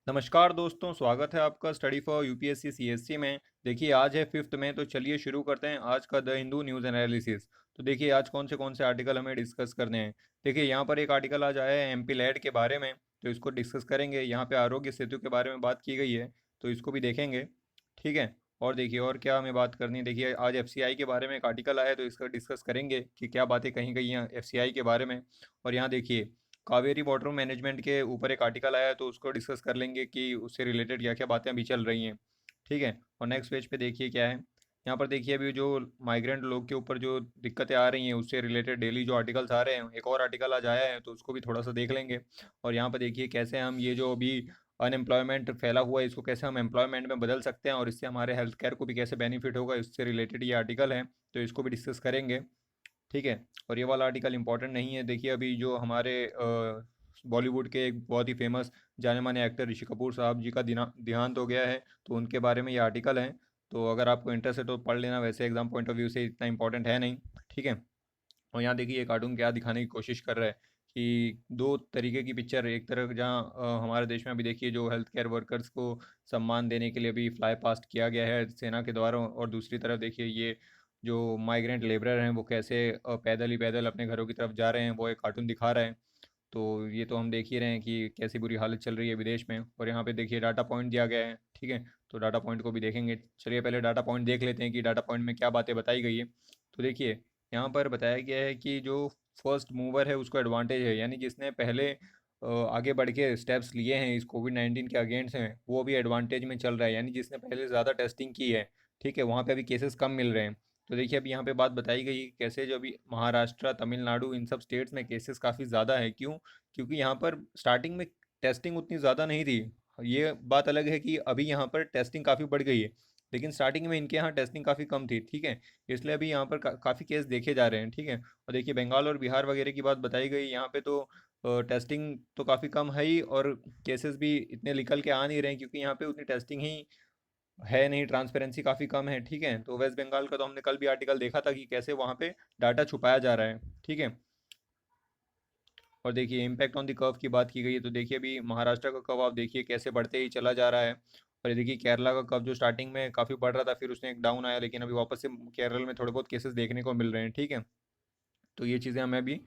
नमस्कार दोस्तों, स्वागत है आपका स्टडी फॉर यूपीएससी सीएससी में। देखिए आज है 5th मई, तो चलिए शुरू करते हैं आज का द हिंदू न्यूज़ एनालिसिस। तो देखिए आज कौन से आर्टिकल हमें डिस्कस करने हैं। देखिए यहाँ पर एक आर्टिकल आज आया है एमपी लैड के बारे में, तो इसको डिस्कस करेंगे। यहाँ पे आरोग्य सेतु के बारे में बात की गई है, तो इसको भी देखेंगे। ठीक है। और देखिए और क्या हमें बात करनी है। देखिए आज एफसीआई के बारे में एक आर्टिकल आया है, तो इसका डिस्कस करेंगे कि क्या बातें कही गई हैं एफसीआई के बारे में। और यहाँ देखिए कावेरी वाटर मैनेजमेंट के ऊपर एक आर्टिकल आया है, तो उसको डिस्कस कर लेंगे कि उससे रिलेटेड क्या क्या बातें अभी चल रही हैं। ठीक है। और नेक्स्ट पेज पे देखिए क्या है। यहाँ पर देखिए अभी जो माइग्रेंट लोग के ऊपर जो दिक्कतें आ रही हैं उससे रिलेटेड डेली जो आर्टिकल्स आ रहे हैं, एक और आर्टिकल आज आया है, तो उसको भी थोड़ा सा देख लेंगे। और यहाँ पर देखिए कैसे हम ये जो अभी अनएम्प्लॉयमेंट फैला हुआ है, इसको कैसे हम एम्प्लॉयमेंट में बदल सकते हैं और इससे हमारे हेल्थ केयर को भी कैसे बेनिफिट होगा, इससे रिलेटेड ये आर्टिकल है, तो इसको भी डिस्कस करेंगे। ठीक है। और ये वाला आर्टिकल इंपॉर्टेंट नहीं है। देखिए अभी जो हमारे बॉलीवुड के एक बहुत ही फेमस जाने माने एक्टर ऋषि कपूर साहब जी का देहांत हो गया है, तो उनके बारे में ये आर्टिकल है। तो अगर आपको इंटरेस्ट है तो पढ़ लेना, वैसे एग्जाम पॉइंट ऑफ व्यू से इतना इंपॉर्टेंट है नहीं। ठीक है। और यहाँ देखिए ये कार्टून क्या दिखाने की कोशिश कर रहा है कि दो तरीके की पिक्चर, एक तरफ जहाँ हमारे देश में अभी देखिए जो हेल्थ केयर वर्कर्स को सम्मान देने के लिए भी फ्लाई पास्ट किया गया है सेना के द्वारा, और दूसरी तरफ देखिए ये जो माइग्रेंट लेबरर हैं वो कैसे पैदल ही पैदल अपने घरों की तरफ जा रहे हैं, वो एक कार्टून दिखा रहा है। तो ये तो हम देख ही रहे हैं कि कैसी बुरी हालत चल रही है विदेश में। और यहाँ पे देखिए डाटा पॉइंट दिया गया है। ठीक है। तो डाटा पॉइंट को भी देखेंगे। चलिए पहले डाटा पॉइंट देख लेते हैं कि डाटा पॉइंट में क्या बातें बताई गई है। तो देखिए यहाँ पर बताया गया है कि जो फर्स्ट मूवर है उसको एडवांटेज है, यानी जिसने पहले आगे बढ़ के स्टेप्स लिए हैं इस कोविड-19 के अगेंस्ट हैं, वो भी एडवांटेज में चल रहा है, यानी जिसने पहले ज़्यादा टेस्टिंग की है। ठीक है। वहाँ पे अभी केसेस कम मिल रहे हैं। तो देखिए अभी यहाँ पे बात बताई गई कि कैसे जो अभी महाराष्ट्र, तमिलनाडु, इन सब स्टेट्स में केसेस काफ़ी ज़्यादा है। क्यों? क्योंकि यहाँ पर स्टार्टिंग में टेस्टिंग उतनी ज़्यादा नहीं थी। ये बात अलग है कि अभी यहाँ पर टेस्टिंग काफ़ी बढ़ गई है, लेकिन स्टार्टिंग में इनके यहाँ टेस्टिंग काफ़ी कम थी। ठीक है। इसलिए अभी यहाँ पर काफ़ी केस देखे जा रहे हैं। ठीक है। और देखिए बंगाल और बिहार वगैरह की बात बताई गई, यहाँ पे तो टेस्टिंग तो काफ़ी कम है ही, और केसेस भी इतने निकल के आ नहीं रहे हैं क्योंकि यहाँ पे उतनी टेस्टिंग ही है नहीं, ट्रांसपेरेंसी काफ़ी कम है। ठीक है। तो वेस्ट बंगाल का तो हमने कल भी आर्टिकल देखा था कि कैसे वहाँ पे डाटा छुपाया जा रहा है। ठीक है। और देखिए इम्पैक्ट ऑन द कर्व की बात की गई है, तो देखिए अभी महाराष्ट्र का कर्व आप देखिए कैसे बढ़ते ही चला जा रहा है। और ये देखिए केरला का कर्व जो स्टार्टिंग में काफ़ी बढ़ रहा था, फिर उसने एक डाउन आया, लेकिन अभी वापस से केरल में थोड़े बहुत केसेस देखने को मिल रहे हैं। ठीक है। तो ये चीज़ें हमें अभी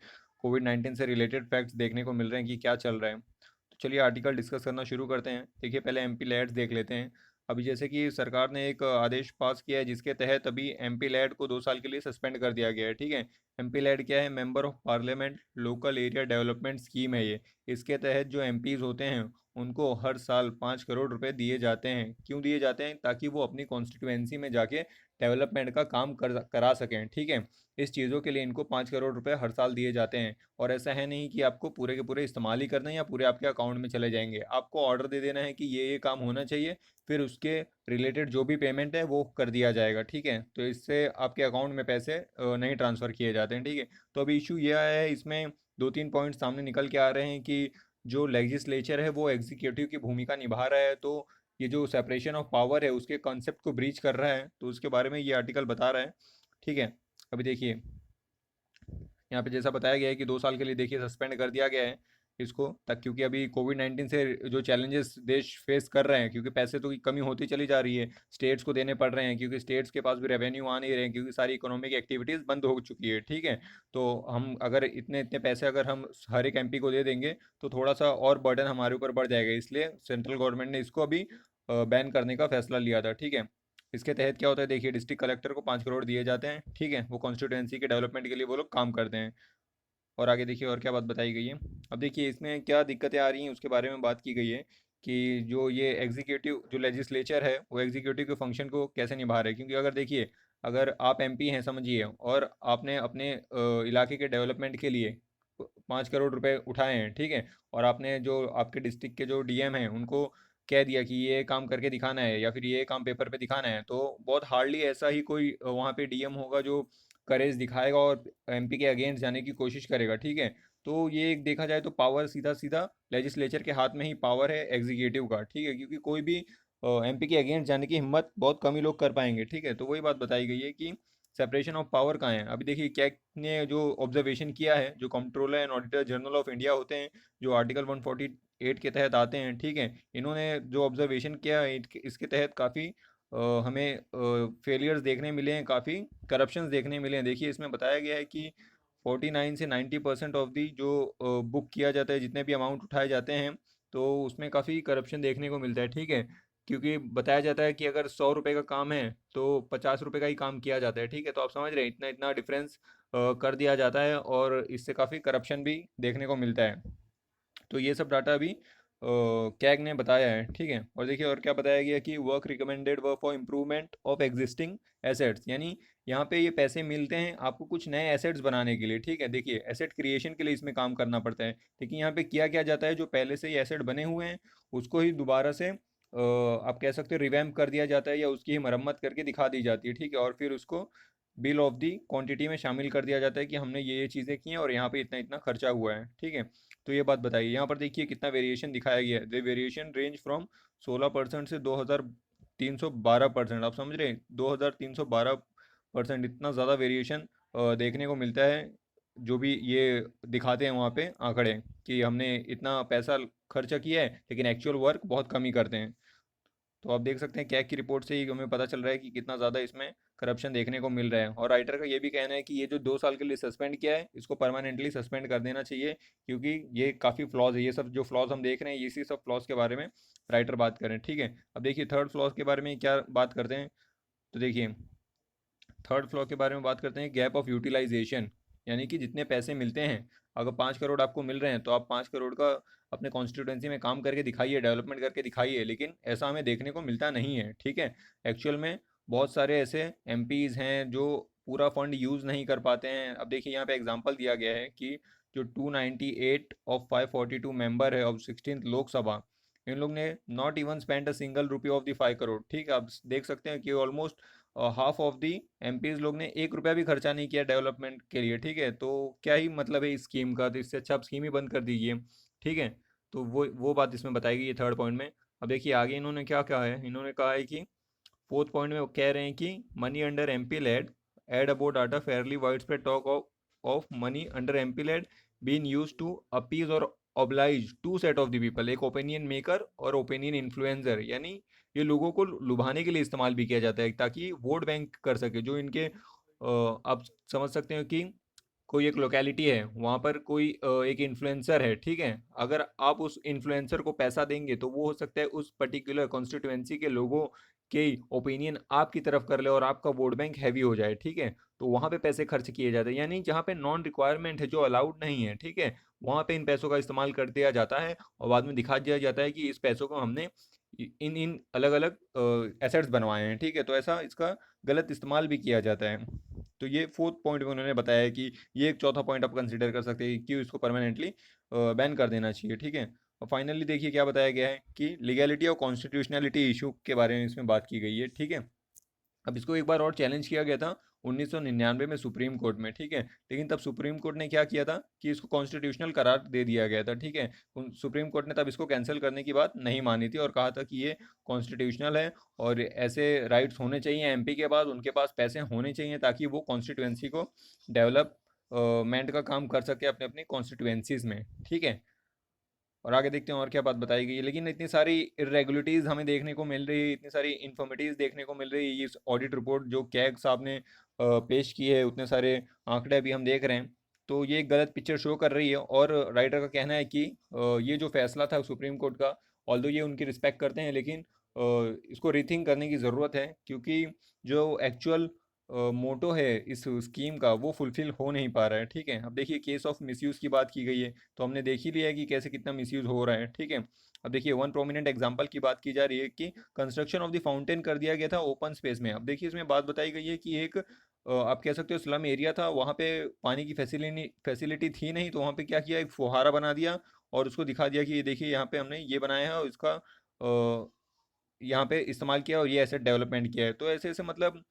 कोविड-19 से रिलेटेड फैक्ट्स देखने को मिल रहे हैं कि क्या चल रहा है। तो चलिए आर्टिकल डिस्कस करना शुरू करते हैं। देखिए पहले एमपी लैड्स देख लेते हैं। अभी जैसे कि सरकार ने एक आदेश पास किया है, जिसके तहत अभी एमपी लैड को 2 साल के लिए सस्पेंड कर दिया गया है। ठीक है। एमपी लैड क्या है? Member of parliament local area development scheme है ये। इसके तहत जो एमपीज होते हैं उनको हर साल 5 करोड़ रुपए दिए जाते हैं। क्यों दिए जाते हैं? ताकि वो अपनी कॉन्स्टिट्यूएंसी में जाके डेवलपमेंट का काम करा सकें। ठीक है। इस चीज़ों के लिए इनको 5 करोड़ रुपए हर साल दिए जाते हैं। और ऐसा है नहीं कि आपको पूरे के पूरे इस्तेमाल ही करना है या पूरे आपके अकाउंट में चले जाएंगे। आपको ऑर्डर दे देना है कि ये काम होना चाहिए, फिर उसके रिलेटेड जो भी पेमेंट है वो कर दिया जाएगा। ठीक है। तो इससे आपके अकाउंट में पैसे नहीं ट्रांसफ़र किए जाते हैं। ठीक है। तो अभी इशू यह है, इसमें दो तीन पॉइंट सामने निकल के आ रहे हैं कि जो लेजिस्लेचर है वो एग्जीक्यूटिव की भूमिका निभा रहा है, तो ये जो सेपरेशन ऑफ पावर है उसके कॉन्सेप्ट को ब्रीच कर रहा है, तो उसके बारे में ये आर्टिकल बता रहा है। ठीक है। अभी देखिए यहाँ पे जैसा बताया गया है कि 2 साल के लिए देखिए सस्पेंड कर दिया गया है इसको, तक क्योंकि अभी कोविड-19 से जो चैलेंजेस देश फेस कर रहे हैं, क्योंकि पैसे तो की कमी होती चली जा रही है, स्टेट्स को देने पड़ रहे हैं, क्योंकि स्टेट्स के पास भी रेवेन्यू आ नहीं रहे हैं, क्योंकि सारी इकोनॉमिक एक्टिविटीज़ बंद हो चुकी है। ठीक है। तो हम अगर इतने इतने पैसे अगर हम हर एक एमपी को दे देंगे तो थोड़ा सा और बर्डन हमारे ऊपर बढ़ जाएगा, इसलिए सेंट्रल गवर्नमेंट ने इसको अभी बैन करने का फैसला लिया था। ठीक है। इसके तहत क्या होता है? देखिए डिस्ट्रिक्ट कलेक्टर को 5 करोड़ दिए जाते हैं। ठीक है। वो कॉन्स्टिट्यूएंसी के डेवलपमेंट के लिए वो लोग काम करते हैं। और आगे देखिए और क्या बात बताई गई है। अब देखिए इसमें क्या दिक्कतें आ रही हैं उसके बारे में बात की गई है कि जो ये एग्जीक्यूटिव जो लेजिस्लेचर है वो एग्जीक्यूटिव के फंक्शन को कैसे निभा रहे हैं। क्योंकि अगर देखिए अगर आप एमपी हैं समझिए, और आपने अपने इलाके के डेवलपमेंट के लिए 5 करोड़ रुपए उठाए हैं। ठीक है। और आपने जो आपके डिस्ट्रिक्ट के जो डीएम हैं उनको कह दिया कि ये काम करके दिखाना है या फिर ये काम पेपर पे दिखाना है, तो बहुत हार्डली ऐसा ही कोई वहाँ पे डीएम होगा जो करेज दिखाएगा और एमपी के अगेंस्ट जाने की कोशिश करेगा। ठीक है। तो ये एक देखा जाए तो पावर सीधा सीधा लेजिस्लेचर के हाथ में ही पावर है एग्जीक्यूटिव का। ठीक है। क्योंकि कोई भी एमपी के अगेंस्ट जाने की हिम्मत बहुत कम ही लोग कर पाएंगे। ठीक है। तो वही बात बताई गई है कि सेपरेशन ऑफ पावर कहाँ है? अभी देखिए कैग ने जो ऑब्जर्वेशन किया है, जो controller and auditor general of India होते हैं, जो आर्टिकल 148 के तहत आते हैं, ठीक है, इन्होंने जो ऑब्जर्वेशन किया है इसके तहत काफ़ी हमें फेलियर्स देखने मिले हैं, काफ़ी करप्शंस देखने मिले हैं। देखिए इसमें बताया गया है कि 49 से 90% ऑफ दी जो बुक किया जाता है, जितने भी अमाउंट उठाए जाते हैं, तो उसमें काफ़ी करप्शन देखने को मिलता है, ठीक है। क्योंकि बताया जाता है कि अगर 100 रुपये का काम है तो 50 रुपये का ही काम किया जाता है, ठीक है। तो आप समझ रहे हैं इतना इतना डिफरेंस कर दिया जाता है और इससे काफ़ी करप्शन भी देखने को मिलता है। तो ये सब डाटा अभी कैग ने बताया है, ठीक है। और देखिए और क्या बताया गया कि work recommended work for improvement of existing assets, यानी यहाँ पे ये पैसे मिलते हैं आपको कुछ नए एसेट्स बनाने के लिए, ठीक है। देखिए एसेट क्रिएशन के लिए इसमें काम करना पड़ता है, लेकिन यहाँ पे किया क्या जाता है, जो पहले से ही एसेट बने हुए हैं उसको ही दोबारा से आप कह सकते हो रिवैम्प कर दिया जाता है या उसकी ही मरम्मत करके दिखा दी जाती है, ठीक है। और फिर उसको बिल ऑफ दी क्वांटिटी में शामिल कर दिया जाता है कि हमने ये चीज़ें की हैं और यहाँ पे इतना इतना खर्चा हुआ है, ठीक है। तो ये बात बताइए, यहाँ पर देखिए कितना वेरिएशन दिखाया गया है। द वेरिएशन रेंज फ्रॉम 16% से 2312%। आप समझ रहे हैं 2312%, इतना ज़्यादा वेरिएशन देखने को मिलता है। जो भी ये दिखाते हैं वहाँ पे आंकड़े कि हमने इतना पैसा खर्चा किया है लेकिन एक्चुअल वर्क बहुत कम ही करते हैं। तो आप देख सकते हैं कैग की रिपोर्ट से ही हमें पता चल रहा है कि कितना ज़्यादा इसमें करप्शन देखने को मिल रहा है। और राइटर का ये भी कहना है कि ये जो 2 साल के लिए सस्पेंड किया है इसको परमानेंटली सस्पेंड कर देना चाहिए, क्योंकि ये काफ़ी फ्लॉज है। ये सब जो फ्लॉज हम देख रहे हैं इसी सब फ्लॉज के बारे में राइटर बात करें, ठीक है। अब देखिए थर्ड फ्लॉज के बारे में क्या बात करते हैं। तो देखिए थर्ड फ्लॉ के बारे में बात करते हैं, गैप ऑफ यूटिलाइजेशन, यानी कि जितने पैसे मिलते हैं, अगर 5 करोड़ आपको मिल रहे हैं तो आप 5 करोड़ का अपने कॉन्स्टिट्यूंसी में काम करके दिखाइए, डेवलपमेंट करके दिखाइए, लेकिन ऐसा हमें देखने को मिलता नहीं है, ठीक है। एक्चुअल में बहुत सारे ऐसे एमपीज़ हैं जो पूरा फंड यूज़ नहीं कर पाते हैं। अब देखिए यहाँ पे एग्जांपल दिया गया है कि जो 298 ऑफ 542 मेंबर है ऑफ 16th लोकसभा, इन लोग ने not even spend a single rupee of the 5 crore, ठीक है। आप देख सकते हैं कि almost half of the MPs लोग ने 1 रुपया भी खर्चा नहीं किया डेवलपमेंट के लिए, ठीक है। तो क्या ही मतलब है इस स्कीम का, तो इससे अच्छा आप स्कीम ही बंद कर दीजिए, ठीक है। तो वो बात इसमें बताई गई है थर्ड पॉइंट में। अब देखिए आगे इन्होंने क्या कहा है, इन्होंने कहा है कि फोर्थ पॉइंट में वो कह रहे हैं कि money under MP LAD ad about data fairly widespread talk of money under MP LAD been use to appease और oblige to set of the people, एक ओपिनियन मेकर और ओपिनियन इन्फ्लुएंसर, यानी ये लोगों को लुभाने के लिए इस्तेमाल भी किया जाता है ताकि वोट बैंक कर सके। जो इनके आप समझ सकते हो कि कोई एक लोकेलिटी है वहाँ पर कोई एक इन्फ्लुएंसर है, ठीक है। अगर आप उस इन्फ्लुएंसर को पैसा देंगे तो वो हो सकता है उस पर्टिकुलर कॉन्स्टिट्यूएंसी के लोगों के ओपिनियन आपकी तरफ कर ले और आपका वोट बैंक हैवी हो जाए, ठीक है। तो वहाँ पे पैसे खर्च किए जाते हैं, यानी जहाँ पे नॉन रिक्वायरमेंट है, जो अलाउड नहीं है, ठीक है, वहाँ पे इन पैसों का इस्तेमाल कर दिया जाता है और बाद में दिखा दिया जाता है कि इस पैसों को हमने इन इन अलग अलग एसेट्स बनवाए हैं, ठीक है। तो ऐसा इसका गलत इस्तेमाल भी किया जाता है। तो ये फोर्थ पॉइंट में उन्होंने बताया है कि ये एक चौथा पॉइंट आप कंसिडर कर सकते हैं कि इसको परमानेंटली बैन कर देना चाहिए, ठीक है। और फाइनली देखिए क्या बताया गया है कि लीगैलिटी और कॉन्स्टिट्यूशनलिटी इशू के बारे में इसमें बात की गई है, ठीक है। अब इसको एक बार और चैलेंज किया गया था 1999 में सुप्रीम कोर्ट में, ठीक है। लेकिन तब सुप्रीम कोर्ट ने क्या किया था कि इसको कॉन्स्टिट्यूशनल करार दे दिया गया था, ठीक है। सुप्रीम कोर्ट ने तब इसको कैंसिल करने की बात नहीं मानी थी और कहा था कि ये कॉन्स्टिट्यूशनल है और ऐसे राइट्स होने चाहिए एमपी के पास, उनके पास पैसे होने चाहिए ताकि वो कॉन्स्टिट्यूएंसी को डेवलपमेंट का काम कर सके अपने अपनी कॉन्स्टिट्यूएंसीज में, ठीक है। और आगे देखते हैं और क्या बात बताई गई है। लेकिन इतनी सारी इरेगुलरिटीज़ हमें देखने को मिल रही है, इतनी सारी इन्फॉर्मिटीज़ देखने को मिल रही है, ये ऑडिट रिपोर्ट जो कैग साहब ने पेश की है, उतने सारे आंकड़े अभी हम देख रहे हैं, तो ये एक गलत पिक्चर शो कर रही है। और राइटर का कहना है कि ये जो फैसला था सुप्रीम कोर्ट का, ऑल्दो ये उनकी रिस्पेक्ट करते हैं, लेकिन इसको रीथिंक करने की ज़रूरत है, क्योंकि जो एक्चुअल मोटो है इस स्कीम का वो फुलफिल हो नहीं पा रहा है, ठीक है। अब देखिए केस ऑफ मिसयूज़ की बात की गई है, तो हमने देख ही लिया है कि कैसे कितना मिसयूज़ हो रहा है, ठीक है। अब देखिए वन प्रोमिनेंट एग्जांपल की बात की जा रही है कि कंस्ट्रक्शन ऑफ द फाउंटेन कर दिया गया था ओपन स्पेस में। अब देखिए इसमें बात बताई गई है कि एक आप कह सकते हो स्लम एरिया था, वहाँ पे पानी की फैसिलिटी थी नहीं, तो वहाँ पे क्या किया, एक फुहारा बना दिया और उसको दिखा दिया कि ये देखिए यहाँ पे हमने ये बनाया है और इसका यहाँ पे इस्तेमाल किया और ये एसेट डेवलपमेंट किया है। तो ऐसे ऐसे मतलब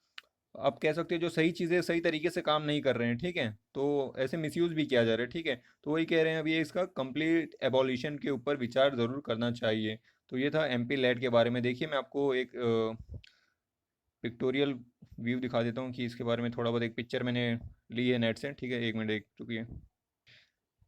आप कह सकते हो जो सही चीज़ें सही तरीके से काम नहीं कर रहे हैं, ठीक है, तो ऐसे मिसयूज़ भी किया जा रहा है, ठीक है। तो वही कह रहे हैं अभी ये इसका कंप्लीट एबॉलिशन के ऊपर विचार ज़रूर करना चाहिए। तो ये था एमपी लैड के बारे में। देखिए मैं आपको एक पिक्टोरियल व्यू दिखा देता हूँ कि इसके बारे में थोड़ा बहुत, एक पिक्चर मैंने ली है नेट से, ठीक है, एक मिनट एक रुकिए।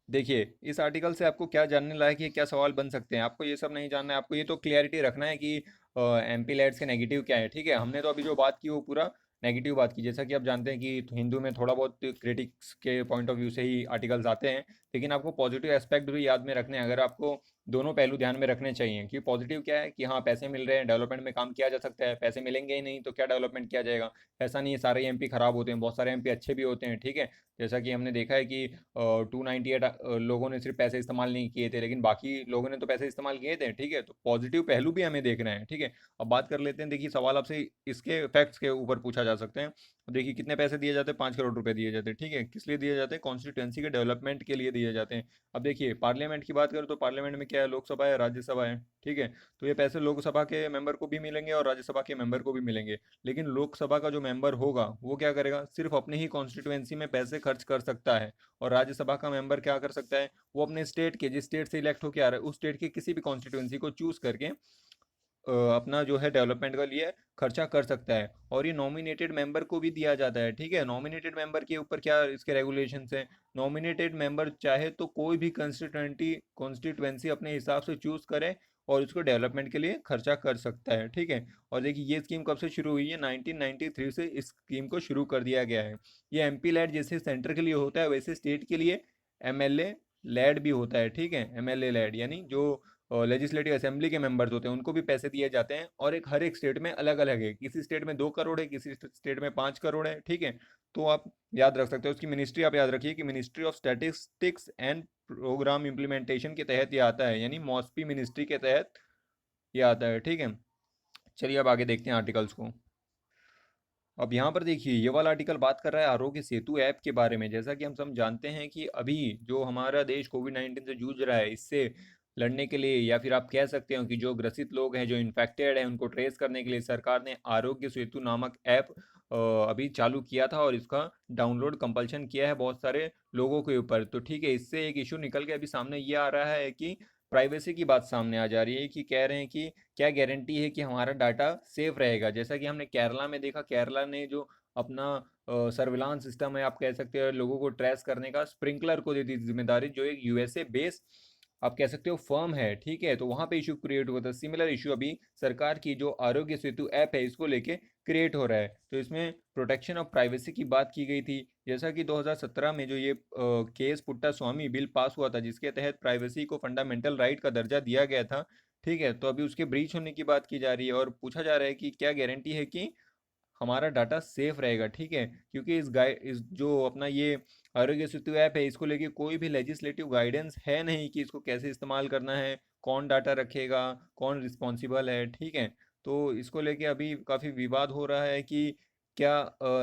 देखिए इस आर्टिकल से आपको क्या जानने लायक है, क्या सवाल बन सकते हैं, आपको ये सब नहीं जानना है, आपको ये तो क्लियरिटी रखना है कि एमपी लैड्स के नेगेटिव क्या है, ठीक है। हमने तो अभी जो बात की वो पूरा नेगेटिव बात की, जैसा कि आप जानते हैं कि हिंदू में थोड़ा बहुत क्रिटिक्स के पॉइंट ऑफ व्यू से ही आर्टिकल्स आते हैं, लेकिन आपको पॉजिटिव एस्पेक्ट भी याद में रखने हैं। अगर आपको दोनों पहलू ध्यान में रखने चाहिए कि पॉजिटिव क्या है कि हाँ पैसे मिल रहे हैं, डेवलपमेंट में काम किया जा सकता है, पैसे मिलेंगे ही नहीं तो क्या डेवलपमेंट किया जाएगा। ऐसा नहीं है सारे एमपी खराब होते हैं, बहुत सारे एमपी अच्छे भी होते हैं, ठीक है। जैसा कि हमने देखा है कि 298 लोगों ने सिर्फ पैसे इस्तेमाल नहीं किए थे, लेकिन बाकी लोगों ने तो पैसे इस्तेमाल किए थे, ठीक है। तो पॉजिटिव पहलू भी हमें देखना है, ठीक है। अब बात कर लेते हैं, देखिए सवाल आपसे इसके फैक्ट्स के ऊपर पूछा जा सकते हैं। देखिए कितने पैसे दिए जाते हैं, 5 करोड़ रुपए दिए जाते हैं, ठीक है। किस लिए दिए जाते हैं, कॉन्स्टिट्यूएंसी के डेवलपमेंट के लिए दिए जाते हैं। अब देखिए पार्लियामेंट की बात करें तो पार्लियामेंट में क्या है, लोकसभा है, राज्यसभा है, ठीक है। तो ये पैसे लोकसभा के मेंबर को भी मिलेंगे और राज्यसभा के मेंबर को भी मिलेंगे, लेकिन लोकसभा का जो मेंबर होगा वो क्या करेगा, सिर्फ अपनी ही कॉन्स्टिट्यूएंसी में पैसे खर्च कर सकता है। और राज्यसभा का मेंबर क्या कर सकता है, वो अपने स्टेट के, जिस स्टेट से इलेक्ट होकर आ रहा है उस स्टेट की किसी भी कॉन्स्टिट्यूएंसी को चूज करके अपना जो है डेवलपमेंट के लिए खर्चा कर सकता है। और ये नॉमिनेटेड मेंबर को भी दिया जाता है, ठीक है। नॉमिनेटेड मेंबर के ऊपर क्या इसके रेगुलेशंस हैं, नॉमिनेटेड मेंबर चाहे तो कोई भी कॉन्स्टिट्यूएंसी अपने हिसाब से चूज करे और उसको डेवलपमेंट के लिए खर्चा कर सकता है, ठीक है। और देखिए ये स्कीम कब से शुरू हुई है, 1993 से इस स्कीम को शुरू कर दिया गया है। ये एमपी लैड जैसे सेंटर के लिए होता है वैसे स्टेट के लिए एमएलए लैड भी होता है, ठीक है। एमएलए लैड यानी जो लेजिस्लेटिव असेंबली के मेंबर्स होते हैं उनको भी पैसे दिए जाते हैं, और एक हर एक स्टेट में अलग अलग है, किसी स्टेट में 2 करोड़ है, किसी स्टेट में 5 करोड़ है, ठीक है। तो आप याद रख सकते हो उसकी मिनिस्ट्री, आप याद रखिए कि ministry of statistics and programme implementation के तहत ये आता है, यानी मॉस्पी मिनिस्ट्री के तहत ये आता है, ठीक है। चलिए अब आगे देखते हैं आर्टिकल्स को। अब यहाँ पर देखिए ये वाला आर्टिकल बात कर रहा है आरोग्य सेतु ऐप के बारे में। जैसा कि हम सब जानते हैं कि अभी जो हमारा देश कोविड-19 से जूझ रहा है, इससे लड़ने के लिए, या फिर आप कह सकते हो कि जो ग्रसित लोग हैं, जो इन्फेक्टेड हैं, उनको ट्रेस करने के लिए सरकार ने आरोग्य सेतु नामक ऐप अभी चालू किया था और इसका डाउनलोड कंपल्शन किया है बहुत सारे लोगों के ऊपर। तो ठीक है, इससे एक इशू निकल के अभी सामने ये आ रहा है कि प्राइवेसी की बात सामने आ जा रही है, कि कह रहे हैं कि क्या गारंटी है कि हमारा डाटा सेफ रहेगा। जैसा कि हमने केरला में देखा, केरला ने जो अपना सर्विलांस सिस्टम है, आप कह सकते हो लोगों को ट्रेस करने का, स्प्रिंकलर को दे दी जिम्मेदारी, जो एक यूएसए बेस्ड आप कह सकते हो फर्म है, ठीक है। तो वहां पे इशू क्रिएट हुआ था। सिमिलर इशू अभी सरकार की जो आरोग्य सेतु ऐप है इसको लेके क्रिएट हो रहा है। तो इसमें प्रोटेक्शन ऑफ प्राइवेसी की बात की गई थी। जैसा कि 2017 में जो ये केस पुट्टा स्वामी बिल पास हुआ था, जिसके तहत प्राइवेसी को फंडामेंटल राइट का दर्जा दिया गया था, ठीक है। तो अभी उसके ब्रीच होने की बात की जा रही है और पूछा जा रहा है कि क्या गारंटी है कि हमारा डाटा सेफ रहेगा, ठीक है। क्योंकि इस जो अपना ये आरोग्य सेतु ऐप है इसको लेके कोई भी लेजिस्लेटिव गाइडेंस है नहीं कि इसको कैसे इस्तेमाल करना है, कौन डाटा रखेगा, कौन रिस्पॉन्सिबल है, ठीक है। तो इसको लेके अभी काफ़ी विवाद हो रहा है कि क्या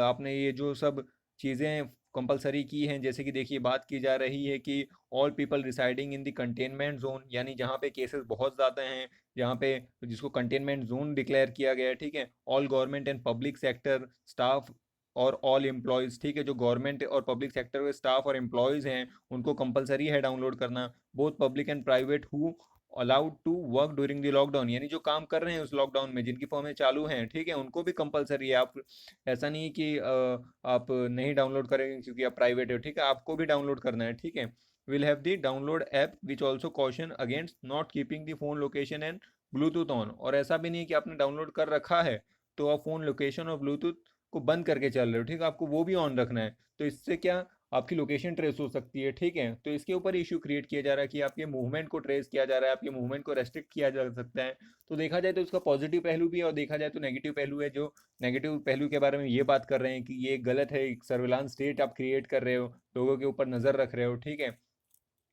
आपने ये जो सब चीज़ें कंपलसरी की हैं। जैसे कि देखिए बात की जा रही है कि all people residing in the containment zone, यानी जहाँ पे केसेस बहुत ज़्यादा हैं, जहाँ पे जिसको कंटेनमेंट जोन डिक्लेयर किया गया है, ठीक है। All government and public sector staff और ऑल एम्प्लॉयज़, ठीक है। जो गवर्नमेंट और पब्लिक सेक्टर के स्टाफ और एम्प्लॉयज़ हैं उनको कंपलसरी है डाउनलोड करना। Both public and private who allowed to work during the lockdown, यानी जो काम कर रहे हैं उस लॉकडाउन में, जिनकी फर्में चालू हैं, ठीक है, उनको भी कंपलसरी है। आप ऐसा नहीं है कि आप नहीं डाउनलोड करेंगे क्योंकि आप प्राइवेट हो, ठीक है, आपको भी डाउनलोड करना है, ठीक है। Will have the download app which also caution against not keeping the phone location and Bluetooth on. और ऐसा भी नहीं है कि आपने डाउनलोड कर रखा है तो आप फ़ोन लोकेशन और ब्लूटूथ को बंद करके चल रहे हो, ठीक है, आपको वो भी ऑन रखना है। तो इससे क्या, आपकी लोकेशन ट्रेस हो सकती है, ठीक है। तो इसके ऊपर इशू क्रिएट किया जा रहा है कि आपके मूवमेंट को ट्रेस किया जा रहा है, आपके मूवमेंट को रेस्ट्रिक्ट किया जा सकता है। तो देखा जाए तो इसका पॉजिटिव पहलू भी है और देखा जाए तो नेगेटिव पहलू है। जो नेगेटिव पहलू के बारे में ये बात कर रहे हैं कि ये गलत है, एक सर्विलांस स्टेट आप क्रिएट कर रहे हो, लोगों के ऊपर नज़र रख रहे हो, ठीक है।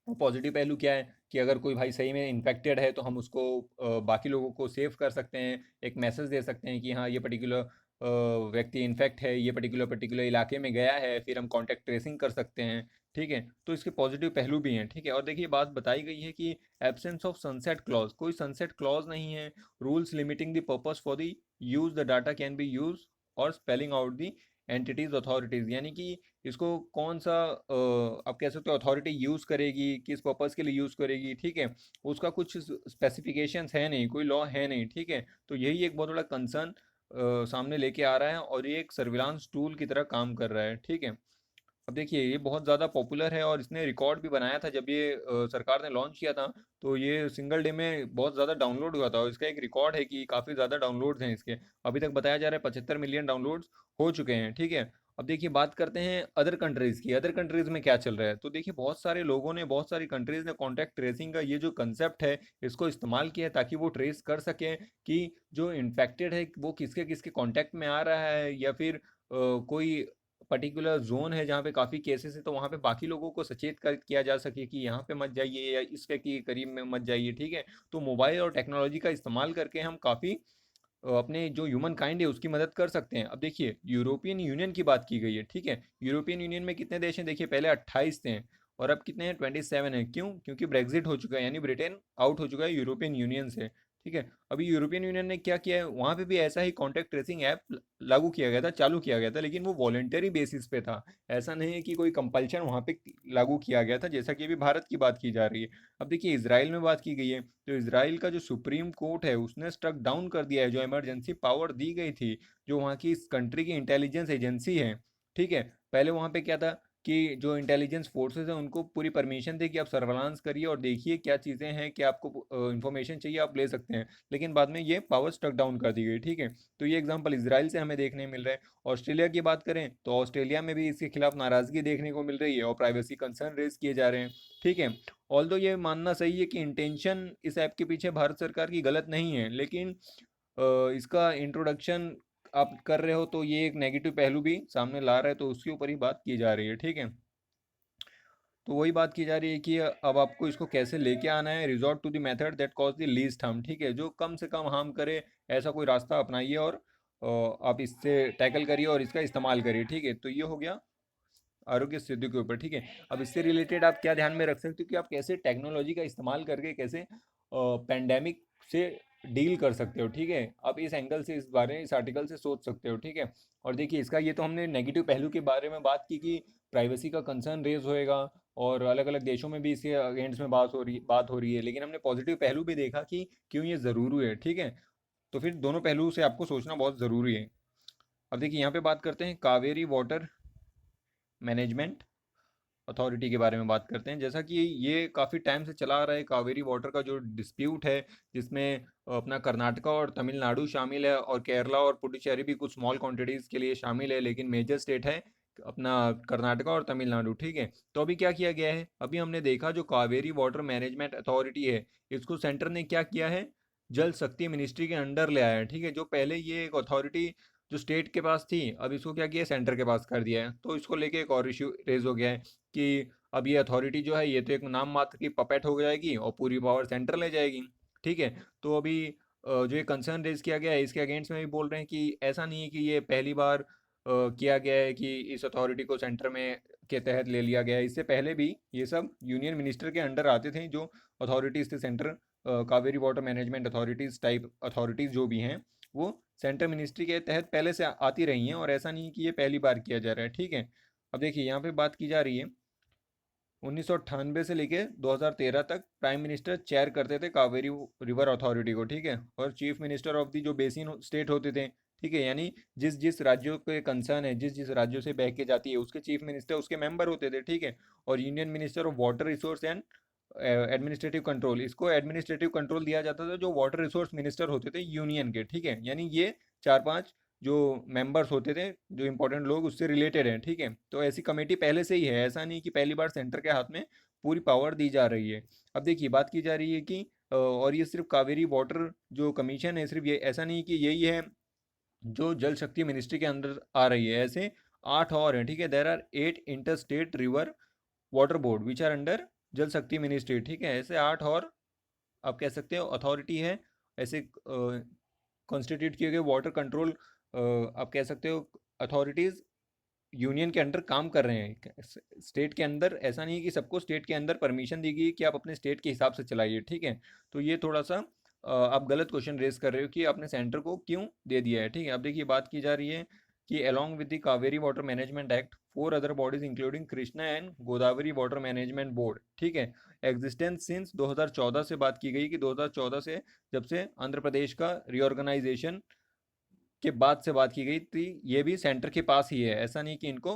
और पॉजिटिव पहलू क्या है कि अगर कोई भाई सही में इन्फेक्टेड है तो हम उसको बाकी लोगों को सेव कर सकते हैं, एक मैसेज दे सकते हैं कि हाँ ये पर्टिकुलर व्यक्ति इन्फेक्ट है, ये पर्टिकुलर इलाके में गया है, फिर हम कॉन्टैक्ट ट्रेसिंग कर सकते हैं, ठीक है। तो इसके पॉजिटिव पहलू भी हैं, ठीक है। और देखिए बात बताई गई है कि एब्सेंस ऑफ सनसेट क्लॉज, कोई सनसेट क्लॉज नहीं है। Rules limiting the purpose for the use the data can be use और spelling out the entities authorities, यानी कि इसको कौन सा आप कह सकते हो अथॉरिटी यूज़ करेगी, किस पर्पज़ के लिए यूज़ करेगी, ठीक है, उसका कुछ स्पेसिफिकेशंस है नहीं, कोई लॉ है नहीं, ठीक है। तो यही एक बहुत बड़ा कंसर्न सामने लेके आ रहा है और ये एक सर्विलांस टूल की तरह काम कर रहा है, ठीक है। अब देखिए ये बहुत ज़्यादा पॉपुलर है और इसने रिकॉर्ड भी बनाया था जब ये सरकार ने लॉन्च किया था। तो ये सिंगल डे में बहुत ज़्यादा डाउनलोड हुआ था और इसका एक रिकॉर्ड है कि काफ़ी ज़्यादा डाउनलोड्स हैं इसके। अभी तक बताया जा रहा है 75 मिलियन डाउनलोड्स हो चुके हैं, ठीक है। अब देखिए बात करते हैं अदर कंट्रीज़ की, अदर कंट्रीज़ में क्या चल रहा है। तो देखिए बहुत सारे लोगों ने, बहुत सारी कंट्रीज़ ने कॉन्टैक्ट ट्रेसिंग का ये जो कंसेप्ट है इसको इस्तेमाल किया है ताकि वो ट्रेस कर सकें कि जो इन्फेक्टेड है वो किसके किसके कॉन्टैक्ट में आ रहा है, या फिर कोई पर्टिकुलर जोन है जहाँ पे काफ़ी केसेस है तो वहाँ पे बाकी लोगों को सचेत कर किया जा सके कि यहाँ पे मत जाइए या इस व्यक्ति के करीब में मत जाइए, ठीक है। तो मोबाइल और टेक्नोलॉजी का इस्तेमाल करके हम काफ़ी अपने जो ह्यूमन काइंड है उसकी मदद कर सकते हैं। अब देखिए यूरोपियन यूनियन की बात की गई है, ठीक है। यूरोपियन यूनियन में कितने देश हैं देखिए, पहले 28 थे और अब कितने हैं, 27 हैं। क्यों? क्योंकि ब्रेग्जिट हो चुका है, यानी ब्रिटेन आउट हो चुका है यूरोपियन यूनियन से, ठीक है। अभी यूरोपियन यूनियन ने क्या किया है, वहाँ पे भी ऐसा ही कॉन्टैक्ट ट्रेसिंग ऐप लागू किया गया था, चालू किया गया था, लेकिन वो वॉलेंटरी बेसिस पे था। ऐसा नहीं है कि कोई कंपल्शन वहाँ पे लागू किया गया था, जैसा कि अभी भारत की बात की जा रही है। अब देखिए इसराइल में बात की गई है, तो इसराइल का जो सुप्रीम कोर्ट है उसने स्ट्रक डाउन कर दिया है जो इमरजेंसी पावर दी गई थी, जो वहाँ की इस कंट्री की इंटेलिजेंस एजेंसी है, ठीक है। पहले वहाँ पे क्या था कि जो इंटेलिजेंस फोर्सेस हैं उनको पूरी परमिशन थी कि आप सर्वेलांस करिए और देखिए क्या चीज़ें हैं, क्या आपको इन्फॉर्मेशन चाहिए आप ले सकते हैं, लेकिन बाद में ये पावर स्ट्रक डाउन कर दी गई, ठीक है। तो ये एग्जांपल इसराइल से हमें देखने मिल रहा है। ऑस्ट्रेलिया की बात करें तो ऑस्ट्रेलिया में भी इसके खिलाफ नाराज़गी देखने को मिल रही है और प्राइवेसी कंसर्न रेज किए जा रहे हैं, ठीक है। ऑल्दो ये मानना सही है कि इंटेंशन इस ऐप के पीछे भारत सरकार की गलत नहीं है, लेकिन इसका इंट्रोडक्शन आप कर रहे हो तो ये एक नेगेटिव पहलू भी सामने ला रहा है, तो उसके ऊपर ही बात की जा रही है, ठीक है। तो वही बात की जा रही है कि अब आपको इसको कैसे लेके आना है, resort to the method that cause the least harm, ठीक है। जो कम से कम हार्म करे ऐसा कोई रास्ता अपनाइए और आप इससे टैकल करिए और इसका इस्तेमाल करिए, ठीक है। तो ये हो गया आरोग्य सेतु के ऊपर, ठीक है। अब इससे रिलेटेड आप क्या ध्यान में रख सकते हो कि आप कैसे टेक्नोलॉजी का इस्तेमाल करके कैसे पेंडेमिक से डील कर सकते हो, ठीक है। आप इस एंगल से, इस बारे में, इस आर्टिकल से सोच सकते हो, ठीक है। और देखिए इसका ये तो हमने नेगेटिव पहलू के बारे में बात की कि प्राइवेसी का कंसर्न रेज होएगा और अलग अलग देशों में भी इसके अगेंस्ट में बात हो रही है, लेकिन हमने पॉजिटिव पहलू भी देखा कि क्यों ये ज़रूरी है, ठीक है। तो फिर दोनों पहलू से आपको सोचना बहुत ज़रूरी है। अब देखिए यहाँ पे बात करते हैं कावेरी वाटर मैनेजमेंट अथॉरिटी के बारे में बात करते हैं। जैसा कि ये काफ़ी टाइम से चला आ रहा है कावेरी वाटर का जो डिस्प्यूट है, जिसमें अपना कर्नाटका और तमिलनाडु शामिल है और केरला और पुडुचेरी भी कुछ स्मॉल क्वांटिटीज़ के लिए शामिल है, लेकिन मेजर स्टेट है अपना कर्नाटका और तमिलनाडु, ठीक है। तो अभी क्या किया गया है, अभी हमने देखा जो कावेरी वाटर मैनेजमेंट अथॉरिटी है इसको सेंटर ने क्या किया है, जल शक्ति मिनिस्ट्री के अंडर ले आया है, ठीक है। जो पहले ये एक अथॉरिटी जो स्टेट के पास थी, अब इसको क्या किया, सेंटर के पास कर दिया है। तो इसको लेके एक और इश्यू रेज हो गया है कि अब ये अथॉरिटी जो है ये तो एक नाम मात्र की पपेट हो जाएगी और पूरी पावर सेंटर ले जाएगी, ठीक है। तो अभी जो ये कंसर्न रेज किया गया है इसके अगेंस्ट में भी बोल रहे हैं कि ऐसा नहीं है कि ये पहली बार किया गया है कि इस अथॉरिटी को सेंटर में के तहत ले लिया गया है। इससे पहले भी ये सब यूनियन मिनिस्टर के अंडर आते थे, जो अथॉरिटीज़ थे centre Kaveri water management authorities type authorities जो भी हैं वो सेंटर मिनिस्ट्री के तहत पहले से आती रही हैं और ऐसा नहीं है कि ये पहली बार किया जा रहा है, ठीक है। अब देखिए यहाँ पे बात की जा रही है 1998 से लेके 2013 तक प्राइम मिनिस्टर चेयर करते थे कावेरी रिवर अथॉरिटी को, ठीक है। और चीफ मिनिस्टर ऑफ दी जो बेसिन स्टेट होते थे, ठीक है, यानी जिस जिस राज्यों के कंसर्न है, जिस जिस राज्यों से बह के जाती है उसके चीफ मिनिस्टर उसके मेंबर होते थे, ठीक है। और union minister of water resource and administrative control, इसको एडमिनिस्ट्रेटिव कंट्रोल दिया जाता था जो वाटर रिसोर्स मिनिस्टर होते थे यूनियन के, ठीक है। यानी ये चार पांच जो मेंबर्स होते थे, जो इंपॉर्टेंट लोग उससे रिलेटेड हैं, ठीक है। तो ऐसी कमेटी पहले से ही है, ऐसा नहीं कि पहली बार सेंटर के हाथ में पूरी पावर दी जा रही है। अब देखिए बात की जा रही है कि और ये सिर्फ कावेरी वाटर जो कमीशन है, सिर्फ ये ऐसा नहीं कि यही है जो जल शक्ति मिनिस्ट्री के अंदर आ रही है, ऐसे 8 और हैं, ठीक है। There are 8 inter state river water board which are under Jal Shakti ministry, ठीक है। ऐसे 8 और आप कह सकते हो अथॉरिटी है, ऐसे कॉन्स्टिट्यूट किए गए वाटर कंट्रोल आप कह सकते हो अथॉरिटीज़ यूनियन के अंडर काम कर रहे हैं स्टेट के अंदर। ऐसा नहीं है कि सबको स्टेट के अंदर परमिशन दी गई है कि आप अपने स्टेट के हिसाब से चलाइए, ठीक है। तो ये थोड़ा सा आप गलत क्वेश्चन रेज कर रहे हो कि आपने सेंटर को क्यों दे दिया है, ठीक है। अब देखिए बात की जा रही है कि along with the Kaveri water management act 4 other bodies including Krishna and Godavari water management board, ठीक है, एग्जिस्टेंस सिंस 2014 से बात की गई कि 2014 से जब से आंध्र प्रदेश का रीऑर्गेनाइजेशन के बाद से बात की गई थी, ये भी सेंटर के पास ही है, ऐसा नहीं कि इनको